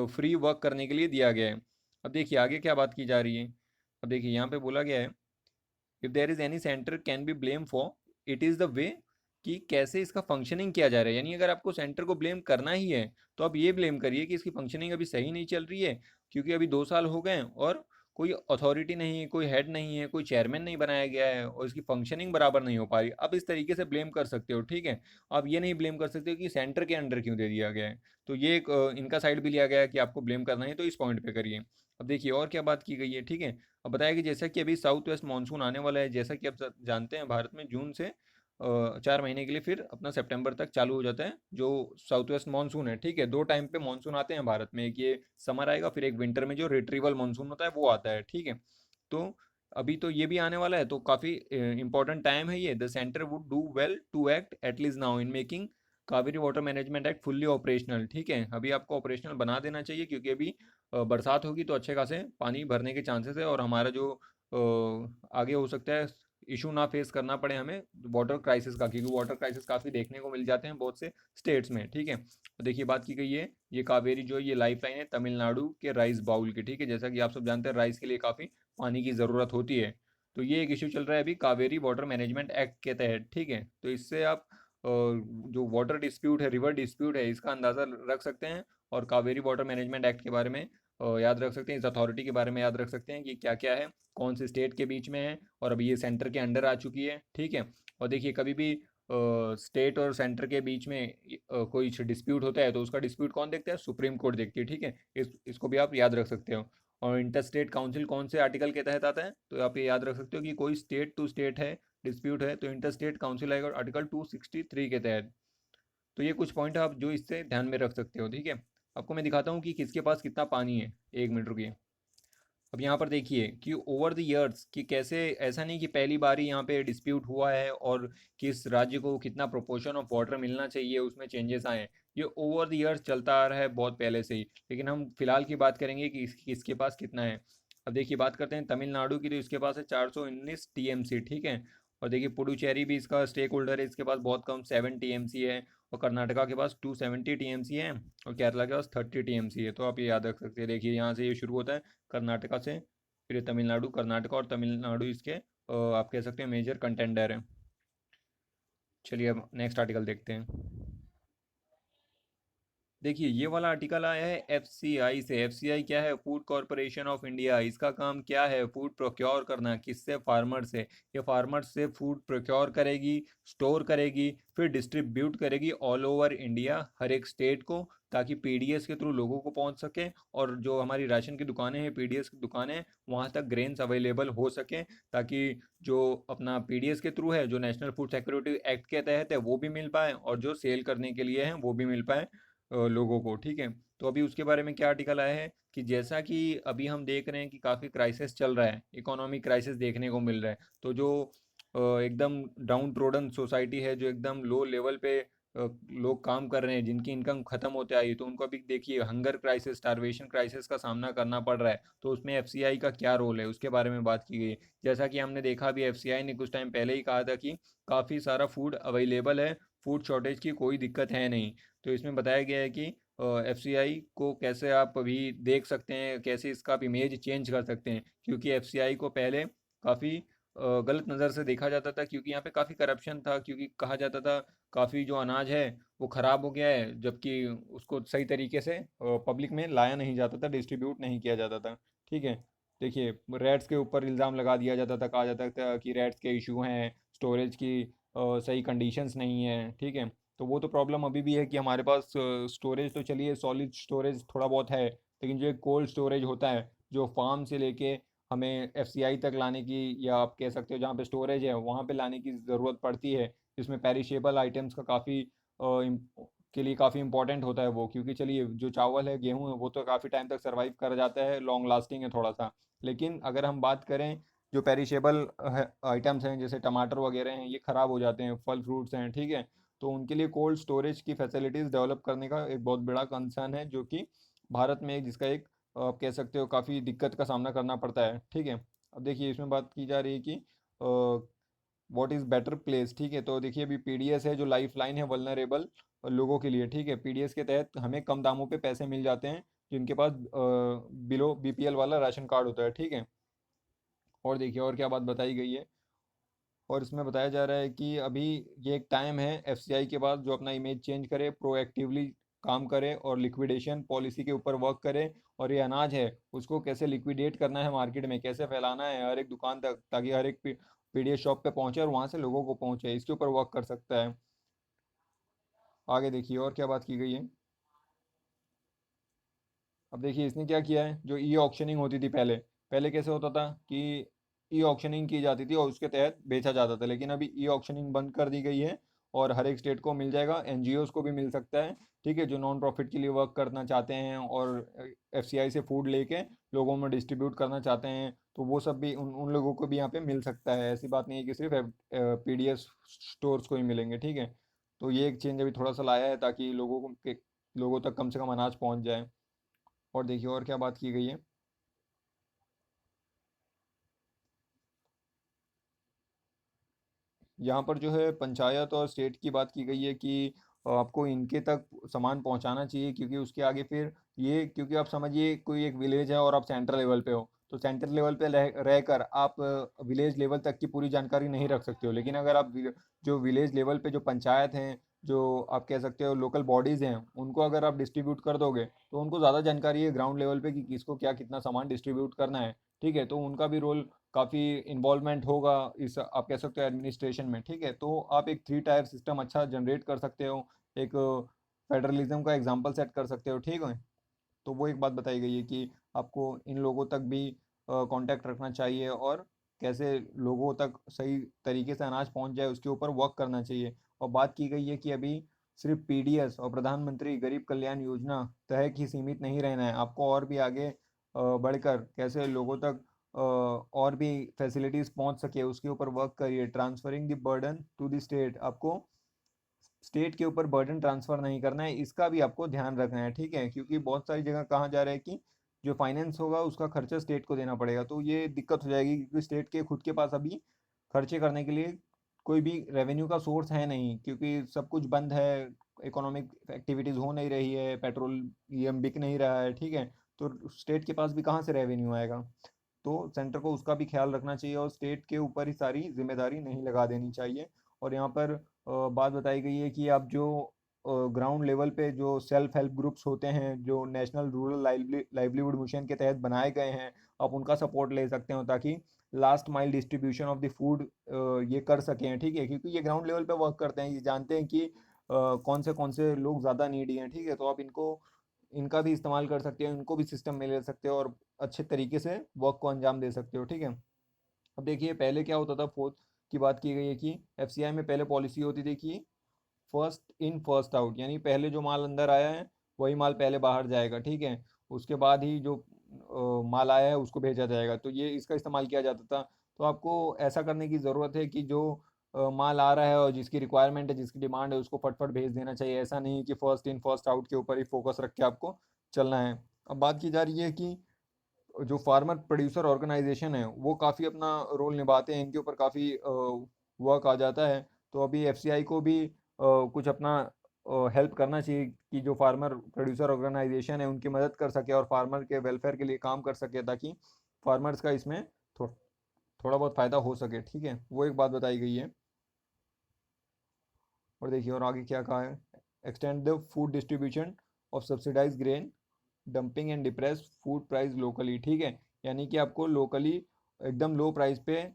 फ्री वर्क करने के लिए दिया गया है। अब देखिए आगे क्या बात की जा रही है। अब देखिए यहाँ पे बोला गया है, if there is any centre can be blame for, it is the way, कि कैसे इसका फंक्शनिंग किया जा रहा है। यानी अगर आपको सेंटर को ब्लेम करना ही है तो आप ये ब्लेम करिए कि इसकी फंक्शनिंग अभी सही नहीं चल रही है, क्योंकि अभी 2 साल हो गए हैं और कोई अथॉरिटी नहीं है, कोई हेड नहीं है, कोई चेयरमैन नहीं बनाया गया है और इसकी फंक्शनिंग बराबर नहीं हो पा रही। आप इस तरीके से ब्लेम कर सकते हो, ठीक है। आप ये नहीं ब्लेम कर सकते हो कि सेंटर के अंडर क्यों दे दिया गया है। तो ये एक इनका साइड भी लिया गया है कि आपको ब्लेम करना है तो इस पॉइंट पे करिए। अब देखिए और क्या बात की गई है, ठीक है। अब बताया कि जैसा कि अभी साउथ वेस्ट मानसून आने वाला है, जैसा कि आप जानते हैं भारत में जून से 4 महीने के लिए फिर अपना सितंबर तक चालू हो जाता है जो साउथ वेस्ट मानसून है, ठीक है। 2 टाइम पे मानसून आते हैं भारत में, एक ये समर आएगा, फिर एक विंटर में जो रिट्रीवल मानसून होता है वो आता है, ठीक है। तो अभी तो ये भी आने वाला है, तो काफ़ी इंपॉर्टेंट टाइम है ये। The centre would do well to act at least now in making Cauvery water management act fully operational, ठीक है। अभी आपको ऑपरेशनल बना देना चाहिए, क्योंकि अभी बरसात होगी तो अच्छे खासे पानी भरने के चांसेस है, और हमारा जो आगे हो सकता है इशू ना फेस करना पड़े हमें वाटर क्राइसिस का, क्योंकि वाटर क्राइसिस काफ़ी देखने को मिल जाते हैं बहुत से स्टेट्स में, ठीक है। तो देखिए बात की गई है, ये कावेरी जो ये लाइफ लाइन है तमिलनाडु के राइस बाउल की, ठीक है। जैसा कि आप सब जानते हैं राइस के लिए काफ़ी पानी की ज़रूरत होती है। तो ये एक इशू चल रहा है अभी कावेरी वाटर मैनेजमेंट एक्ट के तहत, ठीक है। तो इससे आप जो वाटर डिस्प्यूट है, रिवर डिस्प्यूट है, इसका अंदाज़ा रख सकते हैं, और कावेरी वाटर मैनेजमेंट एक्ट के बारे में याद रख सकते हैं, इस अथॉरिटी के बारे में याद रख सकते हैं कि क्या क्या है, कौन से स्टेट के बीच में है, और अभी ये सेंटर के अंडर आ चुकी है, ठीक है। और देखिए कभी भी स्टेट और सेंटर के बीच में कोई डिस्प्यूट होता है तो उसका डिस्प्यूट कौन देखता है, सुप्रीम कोर्ट देखती है, ठीक है। इसको भी आप याद रख सकते हो। और इंटर स्टेट काउंसिल कौन से आर्टिकल के तहत आता है, तो आप ये याद रख सकते हो कि कोई स्टेट टू स्टेट है डिस्प्यूट है तो इंटर स्टेट काउंसिल आएगा आर्टिकल 263 के तहत। तो ये कुछ पॉइंट आप जो इससे ध्यान में रख सकते हो, ठीक है। आपको मैं दिखाता हूँ कि किसके पास कितना पानी है, 1 मिनट रुकिए। अब यहाँ पर देखिए कि ओवर द ईयर्स कि कैसे, ऐसा नहीं कि पहली बार ही यहाँ पे डिस्प्यूट हुआ है और किस राज्य को कितना प्रोपोर्शन ऑफ वाटर मिलना चाहिए उसमें चेंजेस आए हैं। ये ओवर द ईयर्स चलता आ रहा है बहुत पहले से ही, लेकिन हम फिलहाल की बात करेंगे कि किसके पास कितना है। अब देखिए बात करते हैं तमिलनाडु की, तो इसके पास है 419 टीएमसी, ठीक है। और देखिए पुडुचेरी भी इसका स्टेक होल्डर है, इसके पास बहुत कम 7 टीएमसी है। और कर्नाटका के पास 270 टीएमसी है, और केरला के पास 30 टीएमसी है। तो आप ये याद रख सकते हैं। देखिए यहाँ से ये शुरू होता है कर्नाटका से, फिर ये तमिलनाडु, कर्नाटका और तमिलनाडु इसके आप कह सकते हैं मेजर कंटेंडर हैं। चलिए अब नेक्स्ट आर्टिकल देखते हैं। देखिए ये वाला आर्टिकल आया है एफसीआई से। एफसीआई क्या है, फूड कॉरपोरेशन ऑफ इंडिया। इसका काम क्या है, फूड प्रोक्योर करना, किससे, फार्मर से। ये फार्मर से फूड प्रोक्योर करेगी, स्टोर करेगी, फिर डिस्ट्रीब्यूट करेगी ऑल ओवर इंडिया, हर एक स्टेट को, ताकि पीडीएस के थ्रू लोगों को पहुंच सके, और जो हमारी राशन की दुकानें हैं, पीडीएस की दुकानें, वहां तक ग्रेन्स अवेलेबल हो सके, ताकि जो अपना पीडीएस के थ्रू है, जो नेशनल फूड सिक्योरिटी एक्ट के तहत है, वो भी मिल पाए, और जो सेल करने के लिए हैं वो भी मिल पाए लोगों को, ठीक है। तो अभी उसके बारे में क्या आर्टिकल आया है कि जैसा कि अभी हम देख रहे हैं कि काफ़ी क्राइसिस चल रहा है, इकोनॉमिक क्राइसिस देखने को मिल रहा है, तो जो एकदम डाउन ट्रोडन सोसाइटी है, जो एकदम लो लेवल पे लोग काम कर रहे हैं, जिनकी इनकम खत्म होते आई, तो उनको अभी देखिए हंगर क्राइसिस, स्टारवेशन क्राइसिस का सामना करना पड़ रहा है। तो उसमें एफसीआई का क्या रोल है उसके बारे में बात की गई है। जैसा कि हमने देखा अभी एफसीआई ने कुछ टाइम पहले ही कहा था कि काफ़ी सारा फूड अवेलेबल है, फूड शॉर्टेज की कोई दिक्कत है नहीं। तो इसमें बताया गया है कि एफसीआई को कैसे आप अभी देख सकते हैं, कैसे इसका आप इमेज चेंज कर सकते हैं, क्योंकि एफसीआई को पहले काफ़ी गलत नज़र से देखा जाता था, क्योंकि यहाँ पे काफ़ी करप्शन था, क्योंकि कहा जाता था काफ़ी जो अनाज है वो ख़राब हो गया है, जबकि उसको सही तरीके से पब्लिक में लाया नहीं जाता था, डिस्ट्रीब्यूट नहीं किया जाता था, ठीक है। देखिए रेट्स के ऊपर इल्ज़ाम लगा दिया जाता था, कहा जाता था कि रेट्स के इशू हैं, स्टोरेज की सही कंडीशंस नहीं है, ठीक है। तो वो तो प्रॉब्लम अभी भी है कि हमारे पास स्टोरेज तो चलिए सॉलिड स्टोरेज थोड़ा बहुत है, लेकिन जो एक कोल्ड स्टोरेज होता है जो फार्म से लेके हमें एफसीआई तक लाने की, या आप कह सकते हो जहाँ पे स्टोरेज है वहाँ पे लाने की ज़रूरत पड़ती है, जिसमें पेरिशेबल आइटम्स का काफ़ी के लिए काफ़ी इंपॉर्टेंट होता है वो, क्योंकि चलिए जो चावल है, गेहूँ है, वो तो काफ़ी टाइम तक सर्वाइव कर जाता है, लॉन्ग लास्टिंग है थोड़ा सा। लेकिन अगर हम बात करें जो पेरिशेबल आइटम्स हैं, जैसे टमाटर वगैरह हैं, ये ख़राब हो जाते हैं, फल फ्रूट्स हैं, ठीक है। तो उनके लिए कोल्ड स्टोरेज की फैसिलिटीज़ डेवलप करने का एक बहुत बड़ा कंसर्न है, जो कि भारत में जिसका एक आप कह सकते हो काफ़ी दिक्कत का सामना करना पड़ता है, ठीक है। अब देखिए इसमें बात की जा रही है कि व्हाट इज़ बेटर प्लेस, ठीक है। तो देखिए अभी पीडीएस है जो लाइफ लाइन है वल्नरेबल लोगों के लिए, ठीक है। पीडीएस के तहत हमें कम दामों पे पैसे मिल जाते हैं जिनके पास बिलो बीपीएल वाला राशन कार्ड होता है, ठीक है। और देखिए और क्या बात बताई गई है, और इसमें बताया जा रहा है कि अभी ये एक टाइम है एफसीआई के पास जो अपना इमेज चेंज करे, प्रोएक्टिवली काम करे और लिक्विडेशन पॉलिसी के ऊपर वर्क करे, और ये अनाज है उसको कैसे लिक्विडेट करना है मार्केट में, कैसे फैलाना है हर एक दुकान तक ताकि हर एक पीडीएस शॉप पे पहुंचे और वहां से लोगों को पहुंचे, इसके ऊपर वर्क कर सकता है। आगे देखिए और क्या बात की गई है। अब देखिए इसने क्या किया है, जो ई ऑक्शनिंग होती थी पहले, पहले कैसे होता था कि ई ऑक्शनिंग की जाती थी और उसके तहत बेचा जाता था, लेकिन अभी ई ऑक्शनिंग बंद कर दी गई है और हर एक स्टेट को मिल जाएगा, एनजीओस को भी मिल सकता है, ठीक है, जो नॉन प्रॉफिट के लिए वर्क करना चाहते हैं और एफसीआई से फूड लेके लोगों में डिस्ट्रीब्यूट करना चाहते हैं, तो वो सब भी उन लोगों को भी यहाँ पे मिल सकता है। ऐसी बात नहीं है कि सिर्फ पीडीएस स्टोर्स को ही मिलेंगे, ठीक है। तो ये एक चेंज अभी थोड़ा सा लाया है ताकि लोगों तक कम से कम अनाज पहुँच जाए। और देखिए और क्या बात की गई है। यहाँ पर जो है पंचायत और स्टेट की बात की गई है कि आपको इनके तक सामान पहुँचाना चाहिए, क्योंकि उसके आगे फिर ये, क्योंकि आप समझिए कोई एक विलेज है और आप सेंटर लेवल पे हो, तो सेंटर लेवल पे रहकर आप विलेज लेवल तक की पूरी जानकारी नहीं रख सकते हो, लेकिन अगर आप जो विलेज लेवल पे जो पंचायत हैं, जो आप कह सकते हो लोकल बॉडीज़ हैं, उनको अगर आप डिस्ट्रीब्यूट कर दोगे तो उनको ज़्यादा जानकारी है ग्राउंड लेवल पे कि किसको क्या कितना सामान डिस्ट्रीब्यूट करना है, ठीक है। तो उनका भी रोल काफ़ी इन्वॉल्वमेंट होगा इस आप कह सकते हो एडमिनिस्ट्रेशन में, ठीक है। तो आप एक 3 टायर सिस्टम अच्छा जनरेट कर सकते हो, एक फेडरलिज्म का एग्जांपल सेट कर सकते हो, ठीक है। तो वो एक बात बताई गई है कि आपको इन लोगों तक भी कांटेक्ट रखना चाहिए और कैसे लोगों तक सही तरीके से अनाज पहुंच जाए उसके ऊपर वर्क करना चाहिए। और बात की गई है कि अभी सिर्फ पीडीएस और प्रधानमंत्री गरीब कल्याण योजना तहत ही सीमित नहीं रहना है, आपको और भी आगे बढ़कर कैसे लोगों तक और भी फैसिलिटीज़ पहुंच सके उसके ऊपर वर्क करिए। Transferring the burden to the state, आपको स्टेट के ऊपर बर्डन ट्रांसफर नहीं करना है, इसका भी आपको ध्यान रखना है, ठीक है। क्योंकि बहुत सारी जगह कहा जा रहा है कि जो फाइनेंस होगा उसका खर्चा स्टेट को देना पड़ेगा, तो ये दिक्कत हो जाएगी क्योंकि स्टेट के खुद के पास अभी खर्चे करने के लिए कोई भी रेवेन्यू का सोर्स है नहीं, क्योंकि सब कुछ बंद है, इकोनॉमिक एक्टिविटीज़ हो नहीं रही है, पेट्रोलियम बिक नहीं रहा है, ठीक है। तो स्टेट के पास भी कहाँ से रेवेन्यू आएगा। तो सेंटर को उसका भी ख्याल रखना चाहिए और स्टेट के ऊपर ही सारी जिम्मेदारी नहीं लगा देनी चाहिए। और यहाँ पर बात बताई गई है कि आप जो ग्राउंड लेवल पे जो सेल्फ हेल्प ग्रुप्स होते हैं जो नेशनल रूरल लाइवलीहुड मिशन के तहत बनाए गए हैं, आप उनका सपोर्ट ले सकते हो ताकि last mile distribution of the food ये कर सकें, ठीक है। क्योंकि ये ग्राउंड लेवल पे वर्क करते हैं, ये जानते हैं कि कौन से लोग ज़्यादा नीडी हैं, ठीक है। तो आप इनको इनका भी इस्तेमाल कर सकते हो, इनको भी सिस्टम में ले सकते हो और अच्छे तरीके से वर्क को अंजाम दे सकते हो, ठीक है। अब देखिए पहले क्या होता था, फोर्थ की बात की गई है कि एफसीआई में पहले पॉलिसी होती थी कि फर्स्ट इन फर्स्ट आउट, यानी पहले जो माल अंदर आया है वही माल पहले बाहर जाएगा, ठीक है। उसके बाद ही जो माल आया है उसको भेजा जाएगा, तो ये इसका इस्तेमाल किया जाता था। तो आपको ऐसा करने की ज़रूरत है कि जो माल आ रहा है और जिसकी रिक्वायरमेंट है जिसकी डिमांड है उसको फटफट भेज देना चाहिए, ऐसा नहीं कि फर्स्ट इन फर्स्ट आउट के ऊपर ही फोकस रख के आपको चलना है। अब बात की जा रही है कि जो फार्मर प्रोड्यूसर ऑर्गेनाइजेशन है वो काफ़ी अपना रोल निभाते हैं, इनके ऊपर काफ़ी वर्क आ जाता है। तो अभी एफसीआई को भी कुछ अपना हेल्प करना चाहिए कि जो फार्मर प्रोड्यूसर ऑर्गेनाइजेशन है उनकी मदद कर सके और फार्मर के वेलफेयर के लिए काम कर सके ताकि फार्मर्स का इसमें थोड़ा बहुत फ़ायदा हो सके, ठीक है। वो एक बात बताई गई है। और देखिए और आगे क्या कहा है, extend the food distribution of subsidise grain dumping and depress food price locally, ठीक है। यानी कि आपको लोकली एकदम लो प्राइस पे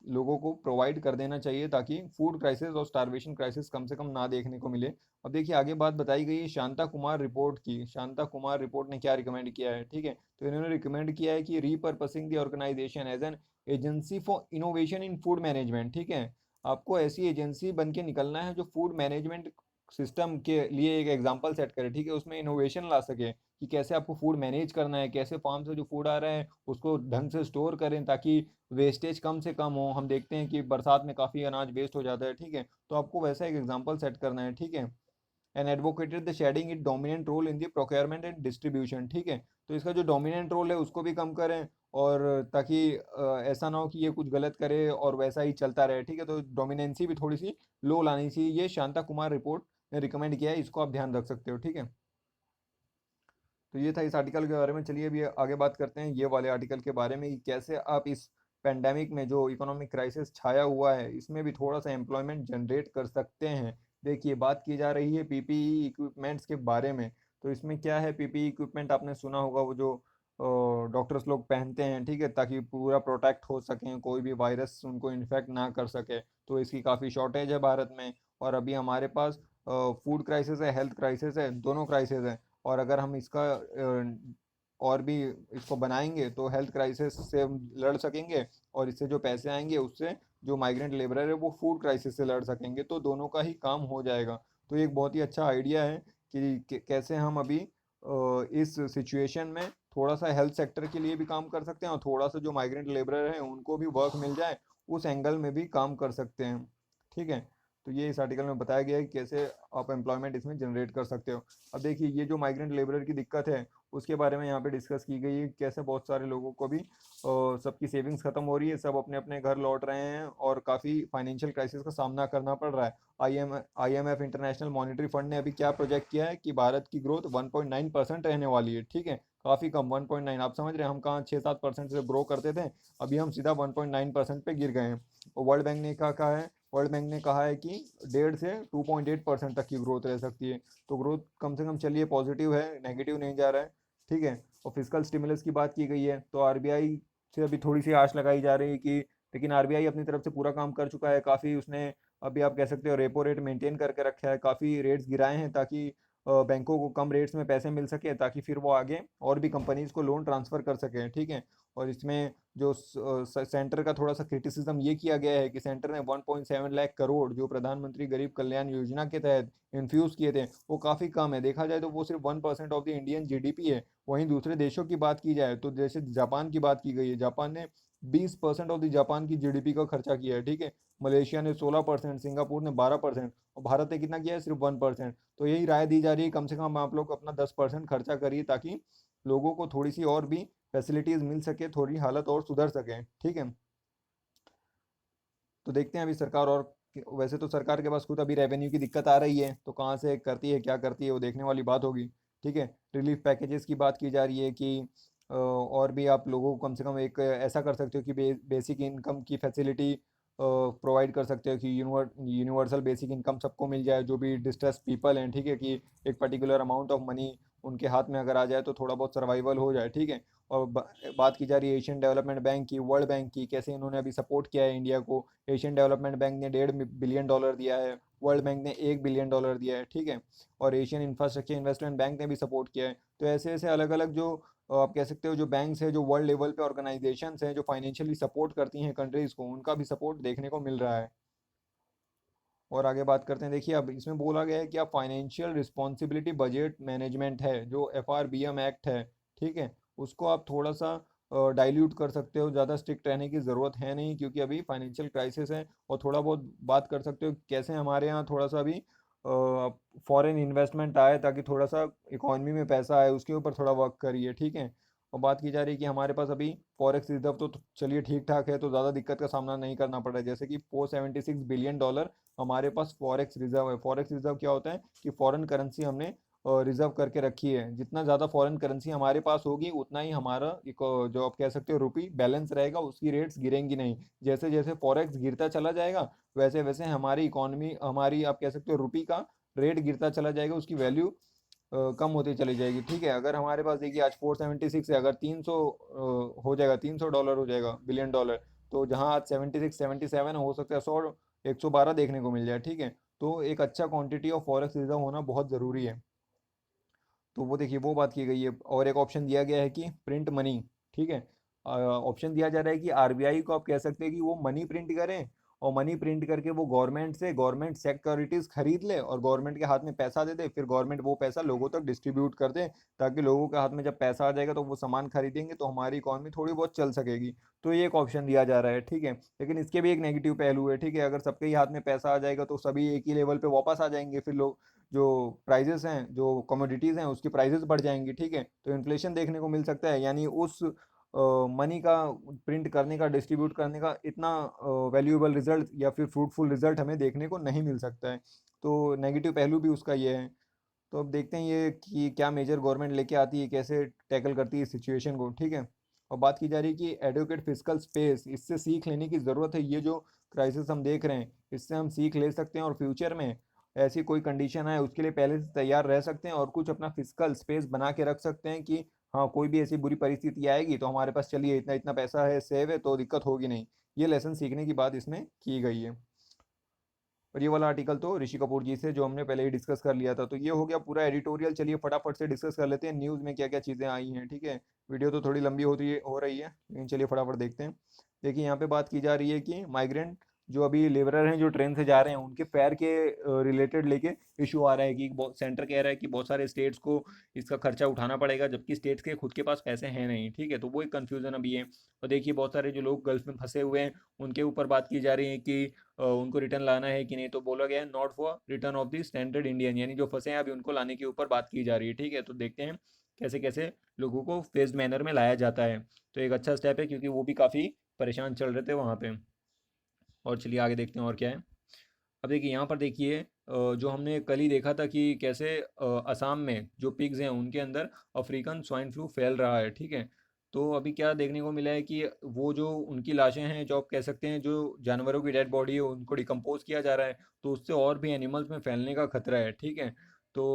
लोगों को प्रोवाइड कर देना चाहिए ताकि फूड क्राइसिस और स्टारवेशन क्राइसिस कम से कम ना देखने को मिले। अब देखिए आगे बात बताई गई है शांता कुमार रिपोर्ट की, शांता कुमार रिपोर्ट ने क्या रिकमेंड किया है, ठीक है। तो इन्होंने रिकमेंड किया है कि repurposing the organisation as an agency for innovation in food management, ठीक है। आपको ऐसी एजेंसी बन के निकलना है जो फूड मैनेजमेंट सिस्टम के लिए एक एग्जांपल सेट करे, ठीक है, उसमें इनोवेशन ला सके कि कैसे आपको फूड मैनेज करना है, कैसे फार्म से जो फूड आ रहा है उसको ढंग से स्टोर करें ताकि वेस्टेज कम से कम हो। हम देखते हैं कि बरसात में काफ़ी अनाज वेस्ट हो जाता है, ठीक है। तो आपको वैसा एक एग्जांपल सेट करना है, ठीक है। And advocated the shedding it dominant role in the procurement and distribution, ठीक है। तो इसका जो डोमिनेंट रोल है उसको भी कम करें और ताकि ऐसा ना हो कि ये कुछ गलत करे और वैसा ही चलता रहे, ठीक है। तो डोमिनेंसी भी थोड़ी सी लो लानी चाहिए, ये शांता कुमार रिपोर्ट ने रिकमेंड किया है, इसको आप ध्यान रख सकते हो, ठीक है। तो ये था इस आर्टिकल के बारे में। चलिए अभी आगे बात करते हैं ये वाले आर्टिकल के बारे में कि कैसे आप इस पेंडेमिक में जो इकोनॉमिक क्राइसिस छाया हुआ है इसमें भी थोड़ा सा एम्प्लॉयमेंट जनरेट कर सकते हैं। देखिए बात की जा रही है पीपीई इक्विपमेंट्स के बारे में। तो इसमें क्या है, पीपीई इक्विपमेंट आपने सुना होगा, वो जो डॉक्टर्स लोग पहनते हैं, ठीक है, ताकि पूरा प्रोटेक्ट हो सकें, कोई भी वायरस उनको इन्फेक्ट ना कर सके। तो इसकी काफ़ी शॉर्टेज है भारत में। और अभी हमारे पास फूड क्राइसिस है, हेल्थ क्राइसिस है, दोनों क्राइसिस है। और अगर हम इसका और भी इसको बनाएंगे तो हेल्थ क्राइसिस से हम लड़ सकेंगे, और इससे जो पैसे आएंगे उससे जो माइग्रेंट लेबरर है वो फूड क्राइसिस से लड़ सकेंगे, तो दोनों का ही काम हो जाएगा। तो ये एक बहुत ही अच्छा आइडिया है कि कैसे हम अभी इस सिचुएशन में थोड़ा सा हेल्थ सेक्टर के लिए भी काम कर सकते हैं, और थोड़ा सा जो माइग्रेंट लेबरर हैं उनको भी वर्क मिल जाए, उस एंगल में भी काम कर सकते हैं, ठीक है। तो ये इस आर्टिकल में बताया गया है कि कैसे आप एम्प्लॉयमेंट इसमें जनरेट कर सकते हो। अब देखिए ये जो माइग्रेंट लेबरर की दिक्कत है उसके बारे में यहाँ पे डिस्कस की गई है, कैसे बहुत सारे लोगों को भी सबकी सेविंग्स खत्म हो रही है, सब अपने अपने घर लौट रहे हैं और काफ़ी फाइनेंशियल क्राइसिस का सामना करना पड़ रहा है। आईएमएफ इंटरनेशनल मॉनेटरी फंड ने अभी क्या प्रोजेक्ट किया है कि भारत की ग्रोथ 1.9% रहने वाली है, ठीक है। काफ़ी कम 1.9, आप समझ रहे हैं हम कहाँ 6-7% से ग्रो करते थे, अभी हम सीधा 1.9% पे गिर गए हैं। और वर्ल्ड बैंक ने क्या कहा है, वर्ल्ड बैंक ने कहा है कि 1.5 से 2.8% तक की ग्रोथ रह सकती है। तो ग्रोथ कम से कम चलिए पॉजिटिव है, नेगेटिव नहीं जा रहा है, ठीक है। और फिजिकल स्टिमुलस की बात की गई है, तो आरबीआई से अभी थोड़ी सी आश लगाई जा रही है कि, लेकिन आरबीआई अपनी तरफ से पूरा काम कर चुका है काफ़ी, उसने अभी आप कह सकते हो रेपो रेट मेंटेन करके रखा है, काफ़ी रेट्स गिराए हैं ताकि बैंकों को कम रेट्स में पैसे मिल सके, ताकि फिर वो आगे और भी कंपनीज को लोन ट्रांसफ़र कर सकें, ठीक है। और इसमें जो सेंटर का थोड़ा सा क्रिटिसिज्म ये किया गया है कि सेंटर ने 1.7 लाख करोड़ जो प्रधानमंत्री गरीब कल्याण योजना के तहत इन्फ्यूज़ किए थे वो काफ़ी कम है, देखा जाए तो वो सिर्फ 1% ऑफ द इंडियन जीडीपी है। वहीं दूसरे देशों की बात की जाए तो जैसे जापान की बात की गई है, जापान ने 20% ऑफ द जापान की जीडीपी का खर्चा किया है, ठीक है। मलेशिया ने 16%, सिंगापुर ने 12%, और भारत ने कितना किया है, सिर्फ 1%। तो यही राय दी जा रही है कम से कम आप लोग अपना 10% खर्चा करिए, ताकि लोगों को थोड़ी सी और भी फैसिलिटीज़ मिल सके, थोड़ी हालत और सुधर सके, ठीक है। तो देखते हैं अभी सरकार और, वैसे तो सरकार के पास खुद अभी रेवेन्यू की दिक्कत आ रही है, तो कहाँ से करती है क्या करती है वो देखने वाली बात होगी, ठीक है। रिलीफ पैकेजेस की बात की जा रही है कि और भी आप लोगों को कम से कम एक ऐसा कर सकते हो कि बेसिक इनकम की फैसिलिटी प्रोवाइड कर सकते हो कि यूनिवर्सल बेसिक इनकम सबको मिल जाए, जो भी डिस्ट्रेस पीपल हैं, ठीक है, कि एक पर्टिकुलर अमाउंट ऑफ मनी उनके हाथ में अगर आ जाए तो थोड़ा बहुत सर्वाइवल हो जाए, ठीक है। और बात की जा रही है एशियन डेवलपमेंट बैंक की, वर्ल्ड बैंक की, कैसे इन्होंने अभी सपोर्ट किया है इंडिया को। एशियन डेवलपमेंट बैंक ने 1.5 बिलियन डॉलर दिया है, वर्ल्ड बैंक ने 1 बिलियन डॉलर दिया है, ठीक है। और एशियन इंफ्रास्ट्रक्चर इन्वेस्टमेंट बैंक ने भी सपोर्ट किया है। तो ऐसे ऐसे अलग अलग जो आप कह सकते हो जो बैंक्स हैं, जो वर्ल्ड लेवल पे ऑर्गेनाइजेशंस हैं जो फाइनेंशियली सपोर्ट करती हैं कंट्रीज़ को, उनका भी सपोर्ट देखने को मिल रहा है। और आगे बात करते हैं, देखिए अब इसमें बोला गया है कि आप फाइनेंशियल रिस्पॉन्सिबिलिटी बजट मैनेजमेंट है जो एफआरबीएम एक्ट है, ठीक है, उसको आप थोड़ा सा डाइल्यूट कर सकते हो, ज़्यादा स्ट्रिक्ट रहने की ज़रूरत है नहीं, क्योंकि अभी फाइनेंशियल क्राइसिस है। और थोड़ा बहुत बात कर सकते हो कैसे हमारे यहाँ थोड़ा सा अभी फॉरेन इन्वेस्टमेंट आए, ताकि थोड़ा सा इकॉनमी में पैसा आए, उसके ऊपर थोड़ा वर्क करिए, ठीक है। और बात की जा रही है कि हमारे पास अभी फॉरेक्स रिजर्व तो चलिए ठीक ठाक है, तो ज़्यादा दिक्कत का सामना नहीं करना पड़ रहा है, जैसे कि 476 बिलियन डॉलर हमारे पास फॉरेक्स रिजर्व है। फॉरेक्स रिजर्व क्या होता है कि फॉरेन करेंसी हमने रिजर्व करके रखी है, जितना ज़्यादा फॉरेन करेंसी हमारे पास होगी उतना ही हमारा एक जो आप कह सकते हो रुपी बैलेंस रहेगा, उसकी रेट्स गिरेंगी नहीं। जैसे जैसे फॉरेक्स गिरता चला जाएगा वैसे वैसे हमारी इकोनॉमी, हमारी आप कह सकते हो रुपी का रेट गिरता चला जाएगा, उसकी वैल्यू कम होती चली जाएगी, ठीक है। अगर हमारे पास देखिए आज 476 है, अगर 300 हो जाएगा, $300 हो जाएगा बिलियन डॉलर, तो जहाँ आज 76 77 हो सकता है 100 112 देखने को मिल जाए, ठीक है। तो एक अच्छा क्वांटिटी ऑफ फॉरेक्स रिजर्व होना बहुत ज़रूरी है। तो वो देखिए वो बात की गई है। और एक ऑप्शन दिया गया है कि प्रिंट मनी, ठीक है। ऑप्शन दिया जा रहा है कि आरबीआई को आप कह सकते हैं कि वो मनी प्रिंट करें, और मनी प्रिंट करके वो गवर्नमेंट से गवर्नमेंट सिक्योरिटीज़ खरीद ले और गवर्नमेंट के हाथ में पैसा दे दे, फिर गवर्नमेंट वो पैसा लोगों तक डिस्ट्रीब्यूट कर दे, ताकि लोगों के हाथ में जब पैसा आ जाएगा तो वो सामान खरीदेंगे, तो हमारी इकॉनमी थोड़ी बहुत चल सकेगी। तो ये एक ऑप्शन दिया जा रहा है, ठीक है। लेकिन इसके भी एक नेगेटिव पहलू है, ठीक है। अगर सबके ही हाथ में पैसा आ जाएगा तो सभी एक ही लेवल पे वापस आ जाएंगे, फिर लोग जो प्राइजेस हैं, जो कमोडिटीज़ हैं, उसकी प्राइजेस बढ़ जाएंगी, ठीक है। तो इन्फ्लेशन देखने को मिल सकता है, यानी उस मनी का प्रिंट करने का, डिस्ट्रीब्यूट करने का इतना वैल्यूएबल रिजल्ट या फिर फ्रूटफुल रिजल्ट हमें देखने को नहीं मिल सकता है। तो नेगेटिव पहलू भी उसका ये है। तो अब देखते हैं ये कि क्या मेजर गवर्नमेंट लेके आती है, कैसे टैकल करती है इस सिचुएशन को, ठीक है। और बात की जा रही है कि एडुकेट फिजिकल स्पेस, इससे सीख लेने की ज़रूरत है। ये जो क्राइसिस हम देख रहे हैं, इससे हम सीख ले सकते हैं और फ्यूचर में ऐसी कोई कंडीशन आए उसके लिए पहले से तैयार रह सकते हैं और कुछ अपना फिजिकल स्पेस बना के रख सकते हैं कि हाँ, कोई भी ऐसी बुरी परिस्थिति आएगी तो हमारे पास चलिए इतना इतना पैसा है, सेव है, तो दिक्कत होगी नहीं। ये लेसन सीखने की बात इसमें की गई है। और ये वाला आर्टिकल तो ऋषि कपूर जी से जो हमने पहले ही डिस्कस कर लिया था। तो ये हो गया पूरा एडिटोरियल। चलिए फटाफट से डिस्कस कर लेते हैं न्यूज़ में क्या क्या चीज़ें आई हैं, ठीक है। वीडियो तो थोड़ी लंबी हो रही है, लेकिन चलिए फटाफट देखते हैं। देखिए यहाँ पे बात की जा रही है कि माइग्रेंट जो अभी लेबरर हैं जो ट्रेन से जा रहे हैं, उनके फेयर के रिलेटेड लेके इशू आ रहा है कि सेंटर कह रहा है कि बहुत सारे स्टेट्स को इसका खर्चा उठाना पड़ेगा, जबकि स्टेट्स के खुद के पास पैसे हैं नहीं, ठीक है। तो वो एक कन्फ्यूज़न अभी है। और देखिए बहुत सारे जो लोग गल्फ में फंसे हुए हैं उनके ऊपर बात की जा रही है कि उनको रिटर्न लाना है कि नहीं। तो बोला गया है not for return of the standard Indian, यानी जो फंसे हैं अभी उनको लाने के ऊपर बात की जा रही है, ठीक है। तो देखते हैं कैसे कैसे लोगों को फेस्ड मैनर में लाया जाता है। तो एक अच्छा स्टेप है क्योंकि वो भी काफ़ी परेशान चल रहे थे वहाँ पे। और चलिए आगे देखते हैं और क्या है। अब देखिए यहाँ पर देखिए जो हमने कल ही देखा था कि कैसे असम में जो पिग्स हैं उनके अंदर अफ्रीकन स्वाइन फ्लू फैल रहा है, ठीक है। तो अभी क्या देखने को मिला है कि वो जो उनकी लाशें हैं, जो आप कह सकते हैं जो जानवरों की डेड बॉडी है, उनको डिकम्पोज किया जा रहा है। तो उससे और भी एनिमल्स में फैलने का खतरा है, ठीक है। तो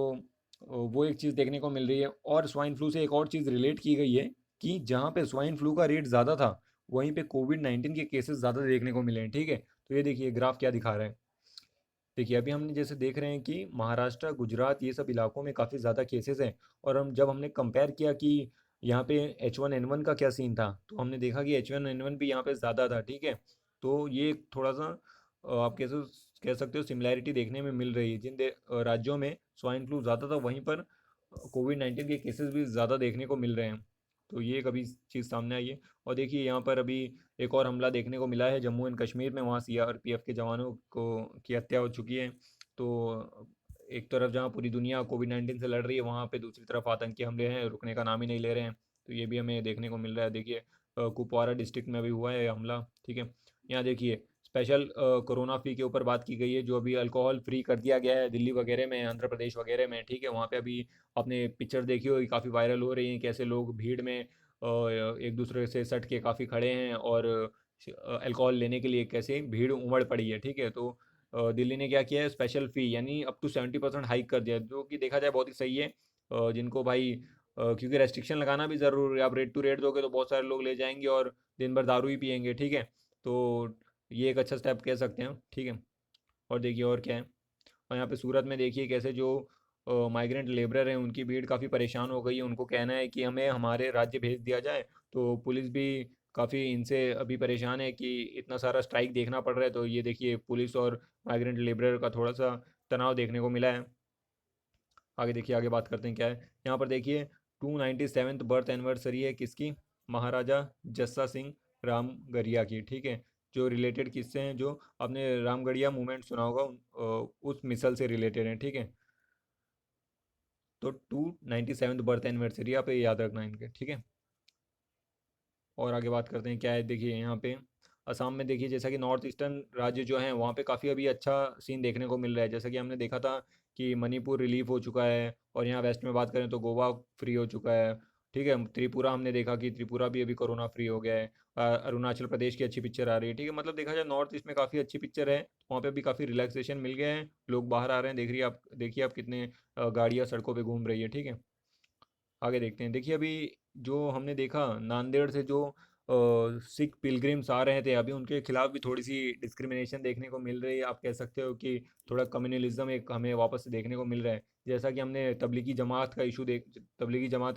वो एक चीज़ देखने को मिल रही है। और स्वाइन फ्लू से एक और चीज़ रिलेट की गई है कि जहाँ पे स्वाइन फ्लू का रेट ज़्यादा था, वहीं पे कोविड-19 के केसेस ज़्यादा देखने को मिले हैं, ठीक है। तो ये देखिए ग्राफ क्या दिखा रहा है। देखिए अभी हमने जैसे देख रहे हैं कि महाराष्ट्र, गुजरात ये सब इलाकों में काफ़ी ज़्यादा केसेस हैं। और जब हमने कंपेयर किया कि यहाँ पे H1N1 का क्या सीन था, तो हमने देखा कि H1N1 भी यहाँ पे ज़्यादा था, ठीक है। तो ये थोड़ा सा आप कैसे कह सकते हो सिमिलैरिटी देखने में मिल रही है। राज्यों में स्वाइन फ्लू ज़्यादा था, वहीं पर कोविड-19 के केसेस भी ज़्यादा देखने को मिल रहे हैं। तो ये एक अभी चीज़ सामने आई है। और देखिए यहाँ पर अभी एक और हमला देखने को मिला है जम्मू एंड कश्मीर में। वहाँ सीआरपीएफ के जवानों को की हत्या हो चुकी है। तो एक तरफ जहाँ पूरी दुनिया कोविड-19 से लड़ रही है, वहाँ पे दूसरी तरफ आतंकी हमले हैं, रुकने का नाम ही नहीं ले रहे हैं। तो ये भी हमें देखने को मिल रहा है। देखिए कुपवारा डिस्ट्रिक्ट में अभी हुआ है ये हमला, ठीक है। यहाँ देखिए स्पेशल कोरोना फी के ऊपर बात की गई है, जो अभी अल्कोहल फ्री कर दिया गया है दिल्ली वगैरह में, आंध्र प्रदेश वगैरह में, ठीक है। वहाँ पे अभी आपने पिक्चर देखी होगी, काफ़ी वायरल हो रही हैं, कैसे लोग भीड़ में एक दूसरे से सट के काफ़ी खड़े हैं और अल्कोहल लेने के लिए कैसे भीड़ उमड़ पड़ी है, ठीक है। तो दिल्ली ने क्या किया है, स्पेशल फ़ी यानी अप टू 70% हाइक कर दिया है, जो कि देखा जाए बहुत ही सही है। जिनको भाई क्योंकि रेस्ट्रिक्शन लगाना भी ज़रूरी है। आप रेट टू रेट दोगे तो बहुत सारे लोग ले जाएंगे और दिन भर दारू ही पियेंगे, ठीक है। तो ये एक अच्छा स्टेप कह सकते हैं, ठीक है। और देखिए और क्या है। और यहाँ पे सूरत में देखिए कैसे जो माइग्रेंट लेबरर हैं उनकी भीड़ काफ़ी परेशान हो गई है। उनको कहना है कि हमें हमारे राज्य भेज दिया जाए। तो पुलिस भी काफ़ी इनसे अभी परेशान है कि इतना सारा स्ट्राइक देखना पड़ रहा है। तो ये देखिए पुलिस और माइग्रेंट लेबरर का थोड़ा सा तनाव देखने को मिला है। आगे देखिए, आगे बात करते हैं क्या है। यहाँ पर देखिए 297th बर्थ एनिवर्सरी है किसकी, महाराजा जस्सा सिंह रामगढ़िया की, ठीक है। जो रिलेटेड किस्से हैं, जो आपने रामगढ़िया मूवमेंट सुना होगा उस मिसल से रिलेटेड हैं, ठीक है। तो 297th बर्थ एनिवर्सरी आप ये याद रखना इनके, ठीक है। और आगे बात करते हैं क्या है। देखिए यहाँ पे असम में देखिए जैसा कि नॉर्थ ईस्टर्न राज्य जो हैं वहाँ पे काफ़ी अभी अच्छा सीन देखने को मिल रहा है। जैसा कि हमने देखा था कि मणिपुर रिलीफ हो चुका है, और यहाँ वेस्ट में बात करें तो गोवा फ्री हो चुका है, ठीक है। त्रिपुरा हमने देखा कि त्रिपुरा भी अभी कोरोना फ्री हो गया है। अरुणाचल प्रदेश की अच्छी पिक्चर आ रही है, ठीक है। मतलब देखा जाए नॉर्थ ईस्ट में काफ़ी अच्छी पिक्चर है। वहाँ पे अभी काफ़ी रिलैक्सेशन मिल गया है, लोग बाहर आ रहे हैं। देखिए आप कितने गाड़ियाँ सड़कों पे घूम रही है, ठीक है। आगे देखते हैं। देखिए अभी जो हमने देखा नांदेड़ से जो सिख पिलग्रिम्स आ रहे थे, अभी उनके खिलाफ भी थोड़ी सी डिस्क्रिमिनेशन देखने को मिल रही है। आप कह सकते हो कि थोड़ा कम्युनलिज्म एक हमें वापस से देखने को मिल रहा है। जैसा कि हमने तबलीगी जमात का